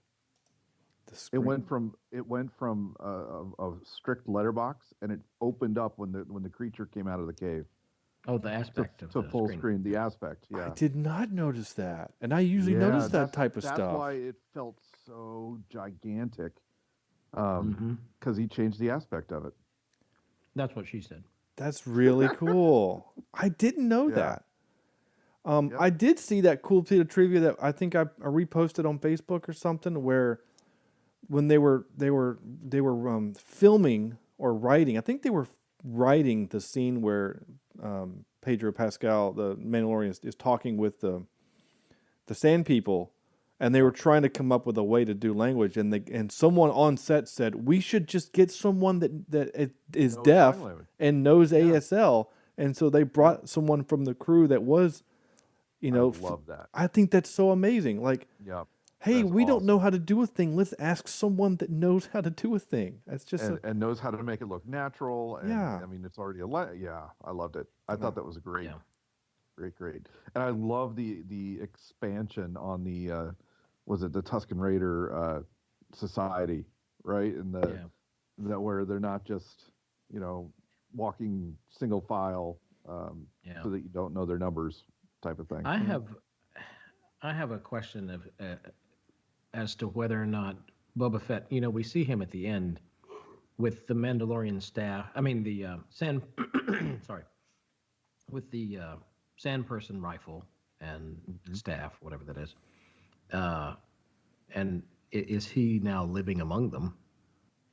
It went from a strict letterbox, and it opened up when the creature came out of the cave. Oh, the aspect to full screen. The aspect. Yeah, I did not notice that, and I usually notice that type of stuff. That's why it felt so gigantic, because he changed the aspect of it. That's what she said. That's really cool. I didn't know that. I did see that cool bit of trivia that I think I reposted on Facebook or something, where when they were filming or writing, I think they were writing the scene where Pedro Pascal, the Mandalorian, is talking with the Sand People, and they were trying to come up with a way to do language, and someone on set said we should just get someone that is deaf and knows ASL, and so they brought someone from the crew that was, I love that. I think that's so amazing. Like, hey, we don't know how to do a thing. Let's ask someone that knows how to do a thing. That's just and knows how to make it look natural. And, I mean, it's already I loved it. I thought that was great. Great. And I love the expansion on the was it the Tusken Raider society, right? And that where they're not just walking single file so that you don't know their numbers type of thing. I have a question of as to whether or not Boba Fett, we see him at the end with the Mandalorian staff. I mean, the sand, sorry, with the sand person rifle and staff, whatever that is. And is he now living among them?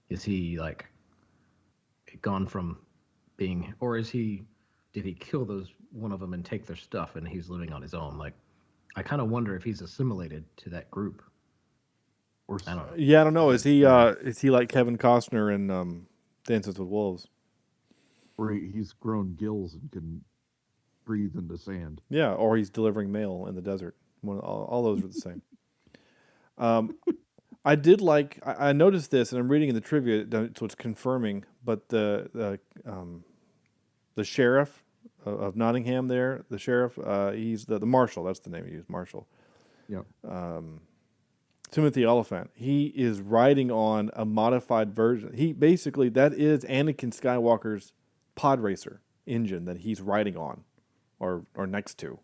Is he like gone from being, or did he kill one of them and take their stuff and he's living on his own? Like, I kind of wonder if he's assimilated to that group. Or I don't know. Yeah, I don't know. Is he like Kevin Costner in Dances with Wolves? Where he's grown gills and can breathe in the sand. Yeah, or he's delivering mail in the desert. All those are the same. I did like. I noticed this, and I'm reading in the trivia, so it's confirming. But the sheriff of Nottingham, there, the sheriff, he's the marshal. That's the name he used, Marshal. Yeah. Timothy Oliphant. He is riding on a modified version. That is Anakin Skywalker's pod racer engine that he's riding on, or next to.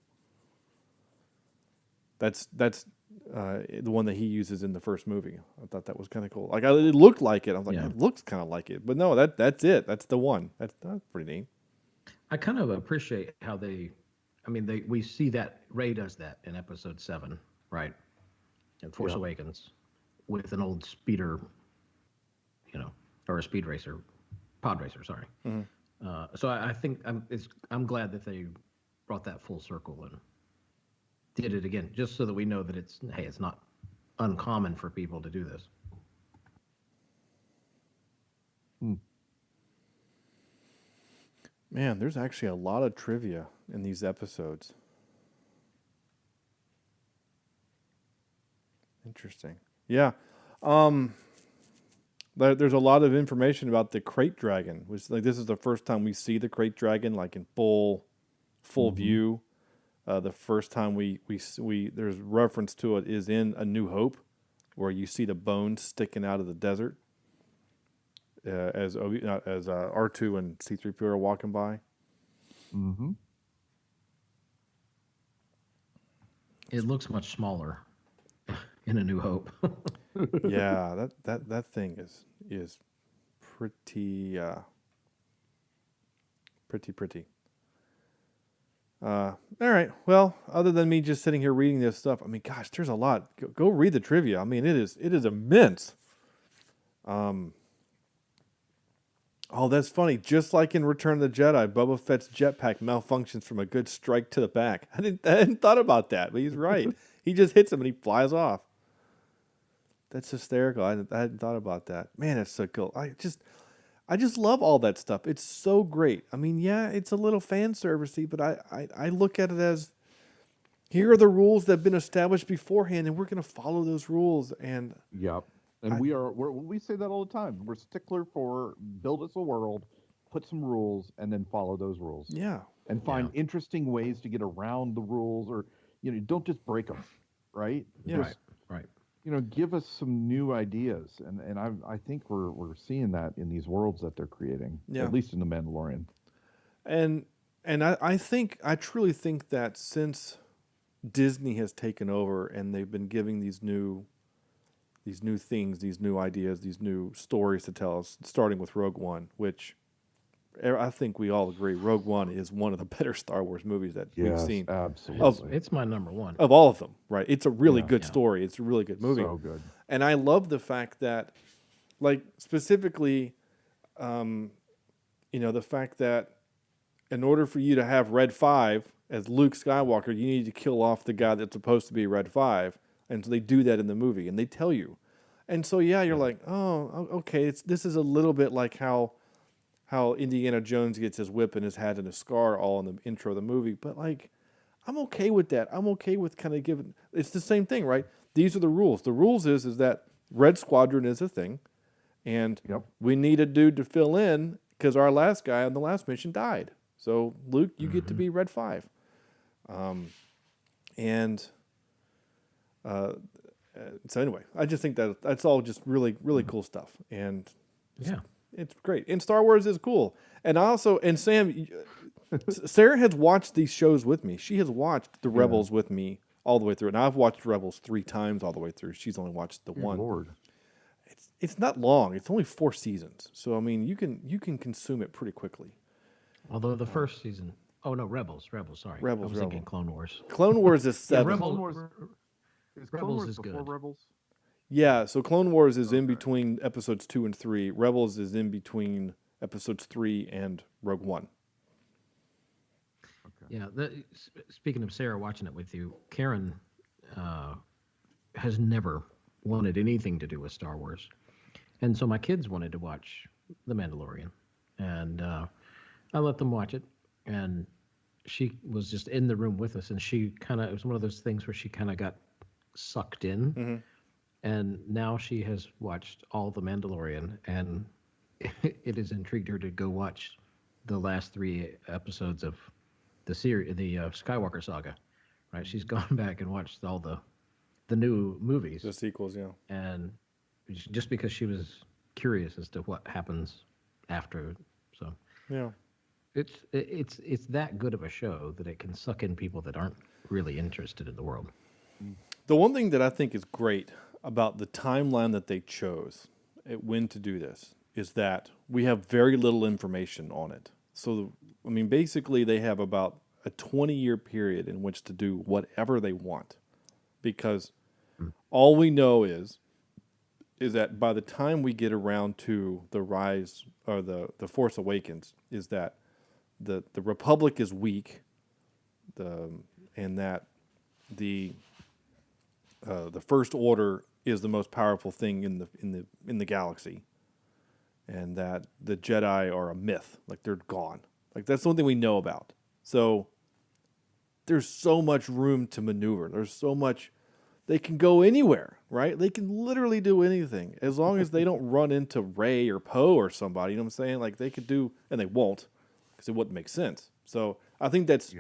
That's the one that he uses in the first movie. I thought that was kind of cool. Like, it looked like it. I was like, it looks kind of like it, but no, that's it. That's the one. That's pretty neat. I kind of appreciate how we see that Rey does that in Episode 7, right? In Force Awakens, with an old speeder, or a speed racer, pod racer. Sorry. Mm-hmm. So I think I'm glad that they brought that full circle and did it again, just so that we know that it's not uncommon for people to do this. Man, there's actually a lot of trivia in these episodes. Interesting. Yeah. There's a lot of information about the crate dragon, which like this is the first time we see the crate dragon like in full view. The first time we there's reference to it is in A New Hope, where you see the bones sticking out of the desert as R2 and C-3PO are walking by. Mm-hmm. It looks much smaller in A New Hope. Yeah, that thing is pretty pretty. All right. Well, other than me just sitting here reading this stuff, I mean, gosh, there's a lot. Go read the trivia. I mean, it is immense. Oh, that's funny. Just like in Return of the Jedi, Boba Fett's jetpack malfunctions from a good strike to the back. I hadn't thought about that, but he's right. He just hits him and he flies off. That's hysterical. I hadn't thought about that. Man, it's so cool. I just love all that stuff. It's so great. I mean, yeah, it's a little fan servicey, but I look at it as here are the rules that have been established beforehand, and we're going to follow those rules. And yep. And we say that all the time. We're stickler for build us a world, put some rules, and then follow those rules. Yeah. And find interesting ways to get around the rules, or don't just break them, right? Yeah. Right. Give us some new ideas, and I think we're seeing that in these worlds that they're creating, at least in the Mandalorian. And I truly think that since Disney has taken over and they've been giving these new things, these new ideas, these new stories to tell us, starting with Rogue One, which I think we all agree Rogue One is one of the better Star Wars movies that we've seen. Absolutely. It's my number one. Of all of them, right? It's a really good story. It's a really good movie. So good. And I love the fact that, like, specifically, the fact that in order for you to have Red 5 as Luke Skywalker, you need to kill off the guy that's supposed to be Red 5. And so they do that in the movie, and they tell you. And so, you're like, oh, okay, this is a little bit like how Indiana Jones gets his whip and his hat and his scar all in the intro of the movie. But, like, I'm okay with that. I'm okay with kind of giving... It's the same thing, right? These are the rules. The rules is that Red Squadron is a thing, and we need a dude to fill in because our last guy on the last mission died. So, Luke, you get to be Red 5. So anyway, I just think that that's all just really, really cool stuff. And it's great. And Star Wars is cool. And Sam, Sarah has watched these shows with me. She has watched the Rebels with me all the way through. And I've watched Rebels 3 times all the way through. She's only watched the one. Lord. It's not long. It's only 4 seasons. So I mean, you can consume it pretty quickly. Although the first season, Rebels. Sorry, I was thinking Clone Wars. Clone Wars is 7. Rebels Rebels is before good. Rebels? Yeah, so Clone Wars is in between episodes 2 and 3. Rebels is in between episodes 3 and Rogue One. Okay. Yeah, speaking of Sarah watching it with you, Karen has never wanted anything to do with Star Wars. And so my kids wanted to watch The Mandalorian. And I let them watch it. And she was just in the room with us. And it was one of those things where she kind of got sucked in. Mm-hmm. And now she has watched all The Mandalorian. And it has intrigued her to go watch the last 3 episodes of the series, the Skywalker saga. Right? She's gone back and watched all the new movies. The sequels, yeah. And just because she was curious as to what happens after. So yeah, it's that good of a show that it can suck in people that aren't really interested in the world. The one thing that I think is great about the timeline that they chose when to do this is that we have very little information on it. So, I mean, basically they have about a 20-year period in which to do whatever they want. Because all we know is that by the time we get around to the Rise or the Force Awakens, is that the Republic is weak, and that the First Order is the most powerful thing in the galaxy, and that the Jedi are a myth, like they're gone. Like that's the one thing we know about. So there's so much room to maneuver. There's so much they can go anywhere, right? They can literally do anything as long as they don't run into Rey or Poe or somebody. You know what I'm saying? Like they could do, and they won't, because it wouldn't make sense. So I think that's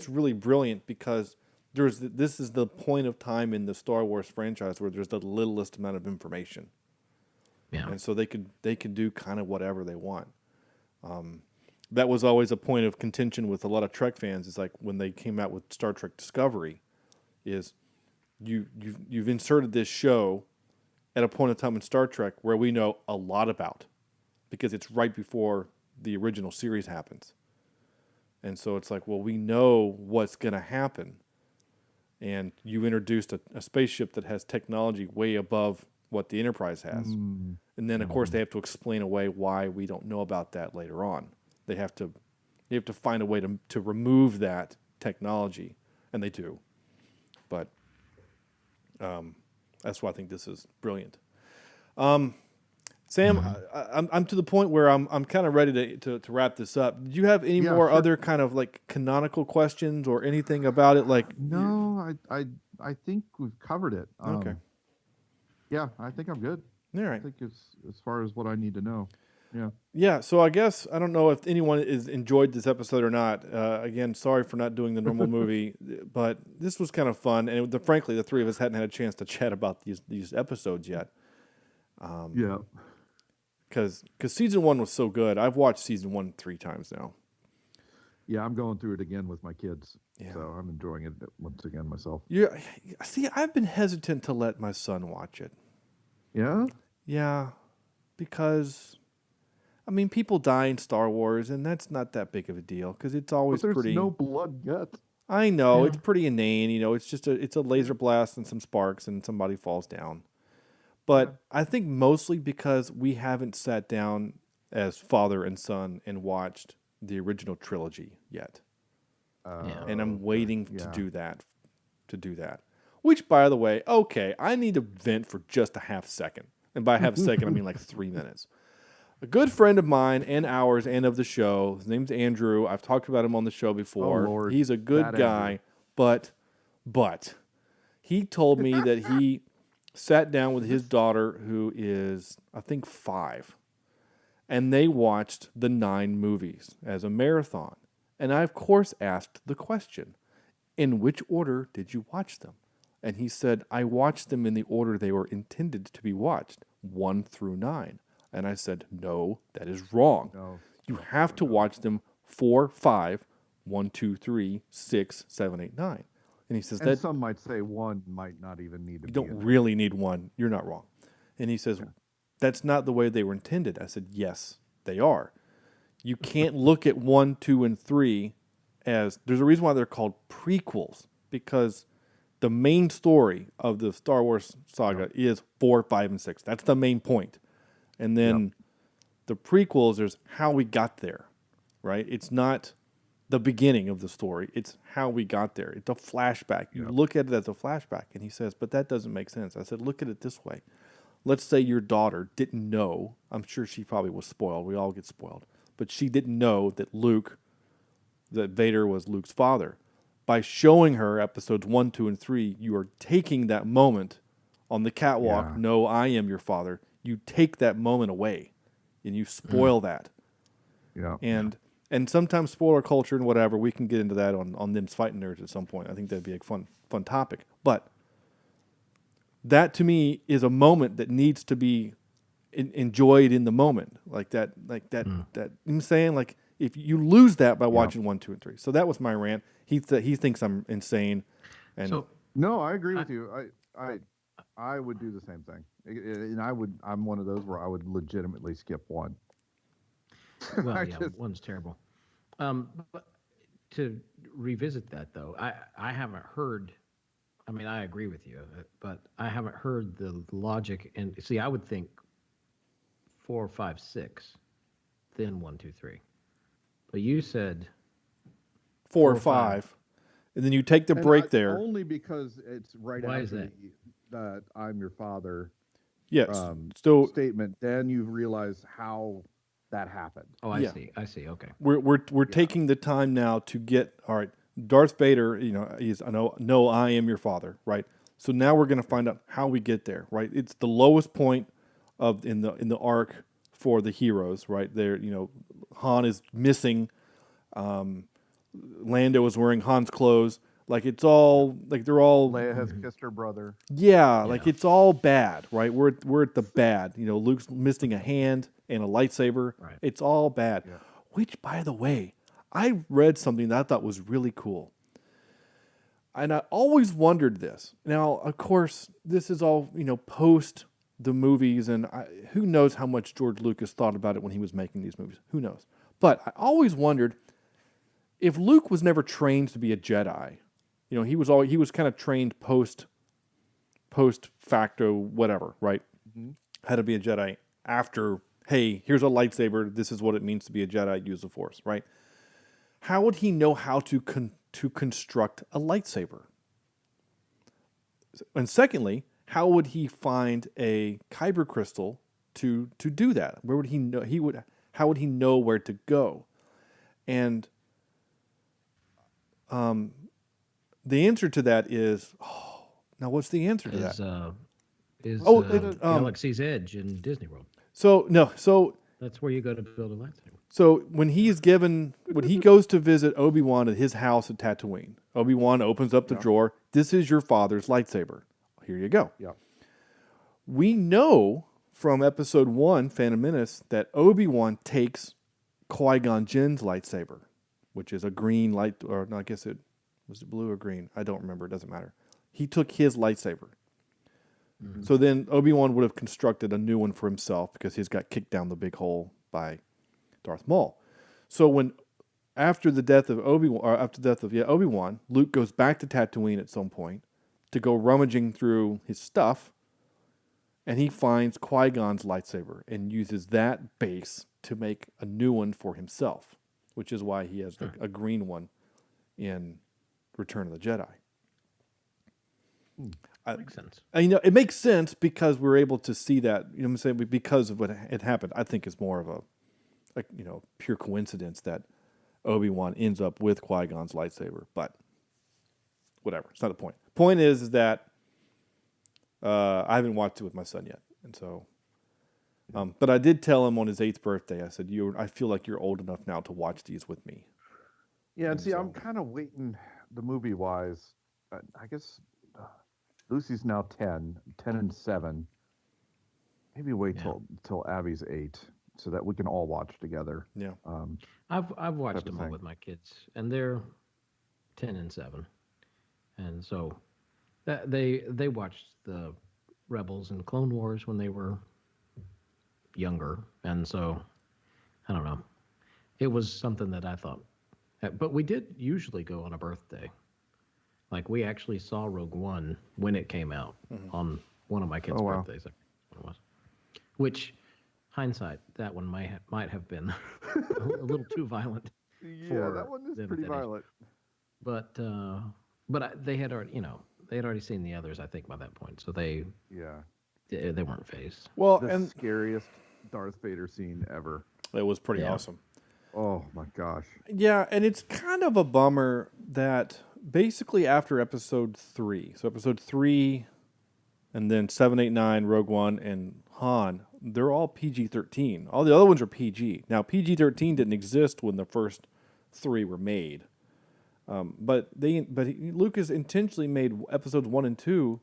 really brilliant because this is the point of time in the Star Wars franchise where there's the littlest amount of information. Yeah. And so they can do kind of whatever they want. That was always a point of contention with a lot of Trek fans. Is like when they came out with Star Trek Discovery, is you've inserted this show at a point in time in Star Trek where we know a lot about, because it's right before the original series happens. And so it's like, well, we know what's going to happen. And you introduced a spaceship that has technology way above what the Enterprise has. And then, of course, they have to explain away why we don't know about that later on. They have to find a way to remove that technology, and they do. But that's why I think this is brilliant. Sam, I'm to the point where I'm kind of ready to wrap this up. Do you have any more other kind of like canonical questions or anything about it? Like, no, I think we've covered it. Okay. Yeah, I think I'm good. All right. I think as far as what I need to know. Yeah. Yeah. So I guess I don't know if anyone has enjoyed this episode or not. Again, sorry for not doing the normal movie, but this was kind of fun. And frankly, the three of us hadn't had a chance to chat about these episodes yet. Yeah. Because season 1 was so good. I've watched season 1 3 times now. Yeah, I'm going through it again with my kids. Yeah. So I'm enjoying it once again myself. Yeah. See, I've been hesitant to let my son watch it. Yeah? Yeah. Because, I mean, people die in Star Wars, and that's not that big of a deal. Because it's always but there's pretty. no blood yet. I know. Yeah. It's pretty inane. You know, it's just it's a laser blast and some sparks, and somebody falls down. But I think mostly because we haven't sat down as father and son and watched the original trilogy yet. And I'm waiting to do that. Which, by the way, okay, I need to vent for just a half second. And by half a second, I mean like 3 minutes. A good friend of mine and ours and of the show, his name's Andrew. I've talked about him on the show before. Oh, Lord. He's a good guy, but he told me that he sat down with his daughter, who is, I think, 5, and they watched the 9 movies as a marathon. And I, of course, asked the question, in which order did you watch them? And he said, I watched them in the order they were intended to be watched, 1 through 9. And I said, no, that is wrong. No. You have to watch them 4, 5, 1, 2, 3, 6, 7, 8, 9. And he says that some might say 1 might not even need to be. You don't really need 1. You're not wrong. And he says, that's not the way they were intended. I said, yes, they are. You can't look at 1, 2, and 3 as, there's a reason why they're called prequels, because the main story of the Star Wars saga is 4, 5, and 6. That's the main point. And then the prequels, there's how we got there, right? It's not the beginning of the story. It's how we got there. It's a flashback. You look at it as a flashback. And he says, but that doesn't make sense. I said, look at it this way. Let's say your daughter didn't know. I'm sure she probably was spoiled. We all get spoiled. But she didn't know that Vader was Luke's father. By showing her episodes 1, 2, and 3, you are taking that moment on the catwalk. No, I am your father. You take that moment away, and you spoil that. Yeah. And sometimes spoiler culture and whatever, we can get into that on Them's Fighting Nerds at some point. I think that'd be a fun topic. But that to me is a moment that needs to be enjoyed in the moment, like that. You know what I'm saying? Like if you lose that by watching 1, 2, and 3. So that was my rant. He thinks I'm insane. And no, I agree with you. I would do the same thing, and I'm one of those where I would legitimately skip 1. Well, yeah, 1's terrible. But to revisit that though, I haven't heard. I mean, I agree with you, but I haven't heard the logic. And see, I would think 4, 5, 6, then 1, 2, 3. But you said 4 or 5, and then you take the break there. Only because it's right Why after is that I'm your father. Yes. Statement. Then you realize how that happened. Oh, I see. Okay. We're taking the time now to get all right. Darth Vader, you know, I am your father, right? So now we're going to find out how we get there, right? It's the lowest point in the arc for the heroes, right? There, Han is missing. Lando is wearing Han's clothes. Like it's all like they're all. Leia has kissed her brother. Yeah, like it's all bad, right? We're at the bad. Luke's missing a hand and a lightsaber. Right. It's all bad. Yeah. Which, by the way, I read something that I thought was really cool. And I always wondered this. Now, of course, this is all, post the movies, and who knows how much George Lucas thought about it when he was making these movies. Who knows? But I always wondered if Luke was never trained to be a Jedi. He was kind of trained post facto, whatever, right? Mm-hmm. How to be a Jedi after, hey, here's a lightsaber. This is what it means to be a Jedi. Use the Force, right? How would he know how to construct a lightsaber? And secondly, how would he find a kyber crystal to do that? Where would he know? How would he know where to go? And the answer to that is, now what's the answer to that? Galaxy's Edge in Disney World. So that's where you go to build a lightsaber. So when he goes to visit Obi-Wan at his house at Tatooine, Obi-Wan opens up the drawer. This is your father's lightsaber. Here you go. Yeah. We know from Episode 1, Phantom Menace, that Obi-Wan takes Qui-Gon Jinn's lightsaber, which is a green light, or no, I guess it was blue or green. I don't remember. It doesn't matter. He took his lightsaber. Mm-hmm. So then Obi-Wan would have constructed a new one for himself because he's got kicked down the big hole by Darth Maul. So after the death of Obi-Wan, Luke goes back to Tatooine at some point to go rummaging through his stuff, and he finds Qui-Gon's lightsaber and uses that base to make a new one for himself, which is why he has a green one in Return of the Jedi. Makes sense. It makes sense because we're able to see that. I'm saying because of what had happened. I think it's more of a pure coincidence that Obi-Wan ends up with Qui-Gon's lightsaber. But whatever, it's not the point. Point is that I haven't watched it with my son yet, and so. But I did tell him on his 8th birthday. I said, I feel like you're old enough now to watch these with me. Yeah, and see, I'm kind of waiting. The movie wise, I guess Lucy's now 10 and 7. Maybe wait till Abby's 8. So that we can all watch together. Yeah. I've watched them all with my kids, and they're 10 and 7, and so they watched the Rebels and Clone Wars when they were younger, and so I don't know. It was something that I thought, but we did usually go on a birthday. Like we actually saw Rogue One when it came out on one of my kids' birthdays. It was, which. Hindsight, that one might have been a little too violent. Yeah, that one is pretty violent. But they had already seen the others, I think, by that point. So they weren't phased. Well, the scariest Darth Vader scene ever. It was pretty awesome. Oh my gosh. Yeah, and it's kind of a bummer that basically after Episode 3, so Episode 3, and then 7, 8, 9, Rogue One, and Han. They're all PG-13. All the other ones are PG. Now, PG-13 didn't exist when the first 3 were made. But Lucas intentionally made episodes 1 and 2,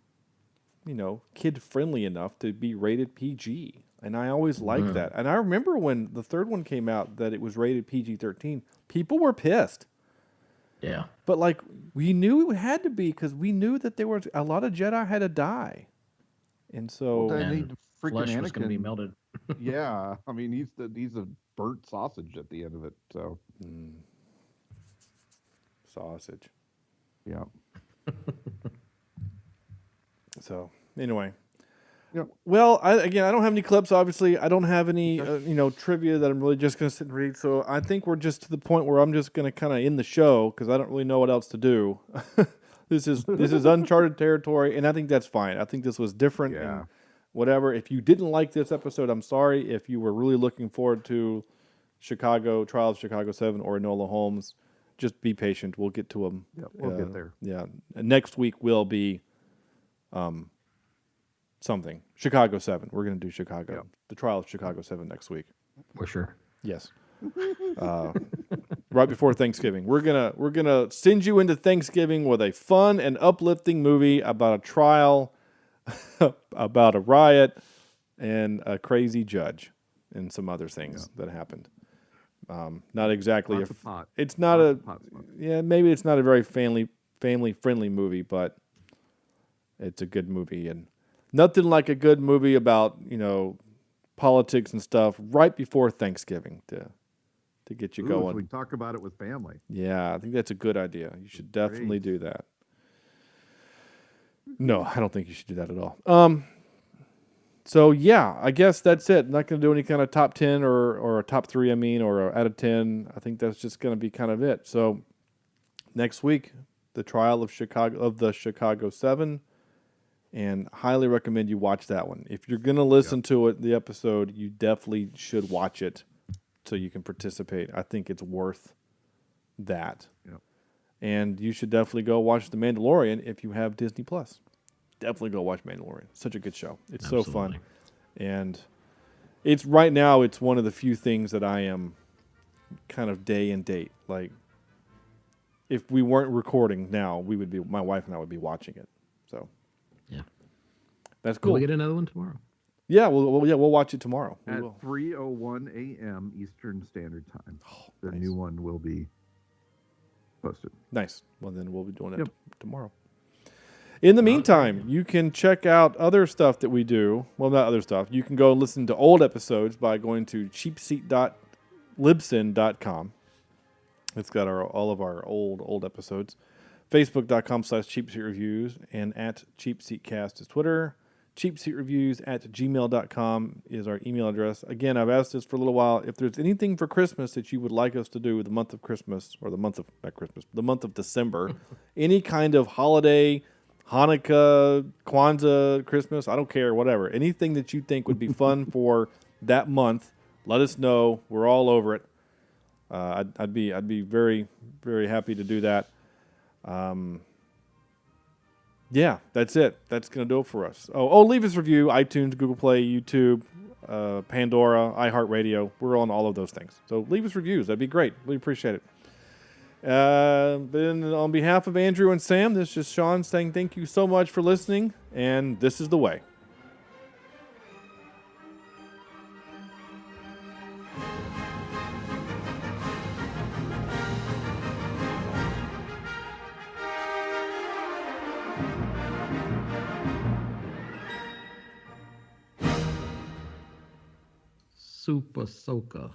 kid-friendly enough to be rated PG. And I always liked that. And I remember when the third one came out that it was rated PG-13, people were pissed. Yeah. But, we knew it had to be because we knew that there was a lot of Jedi had to die. And so... Flesh was going to be melted. Yeah, I mean he's a burnt sausage at the end of it. So sausage. Yeah. So anyway. Yep. Well, I don't have any clips. Obviously, I don't have any trivia that I'm really just going to sit and read. So I think we're just to the point where I'm just going to kind of end the show because I don't really know what else to do. This is uncharted territory, and I think that's fine. I think this was different. Yeah. And whatever. If you didn't like this episode, I'm sorry. If you were really looking forward to Trial of Chicago 7 or Enola Holmes, just be patient. We'll get to them. Yeah, we'll get there. Yeah. And next week will be something. Chicago 7. We're going to do Chicago. Yep. The trial of Chicago 7 next week. For sure. Yes. Right before Thanksgiving. We're gonna send you into Thanksgiving with a fun and uplifting movie about a trial, about a riot, and a crazy judge, and some other things that happened. Not exactly. It's not maybe it's not a very family friendly movie, but it's a good movie, and nothing like a good movie about politics and stuff right before Thanksgiving to get you going. So we can talk about it with family. Yeah, I think that's a good idea. You should definitely do that. No, I don't think you should do that at all. So yeah, I guess that's it. Not going to do any kind of top 10 or a top 3, or out of 10. I think that's just going to be kind of it. So next week, the trial of the Chicago 7, and highly recommend you watch that one. If you're going to listen to the episode, you definitely should watch it so you can participate. I think it's worth that. Yep. And you should definitely go watch The Mandalorian if you have Disney Plus. Definitely go watch Mandalorian. Such a good show. It's so fun. And it's right now, it's one of the few things that I am kind of day and date. Like, if we weren't recording now, my wife and I would be watching it. So, yeah. That's cool. Will we get another one tomorrow? Yeah, we'll watch it tomorrow. At 3:01 a.m. Eastern Standard Time. The new one will be posted. Nice. Well, then we'll be doing it tomorrow. In the meantime, you can check out other stuff that we do. Well, not other stuff. You can go and listen to old episodes by going to cheapseat.libsyn.com. It's got all of our old episodes. Facebook.com/Cheapseat Reviews, and at CheapseatCast is Twitter. CheapseatReviews@gmail.com is our email address. Again, I've asked this for a little while. If there's anything for Christmas that you would like us to do the month of Christmas, or the month of December, any kind of holiday, Hanukkah, Kwanzaa, Christmas, I don't care, whatever. Anything that you think would be fun for that month, let us know. We're all over it. I'd be very, very happy to do that. Yeah, that's it. That's going to do it for us. Leave us a review. iTunes, Google Play, YouTube, Pandora, iHeartRadio. We're on all of those things. So leave us reviews. That'd be great. We appreciate it. Then on behalf of Andrew and Sam, this is Sean saying thank you so much for listening, and this is the way. Super Soaker.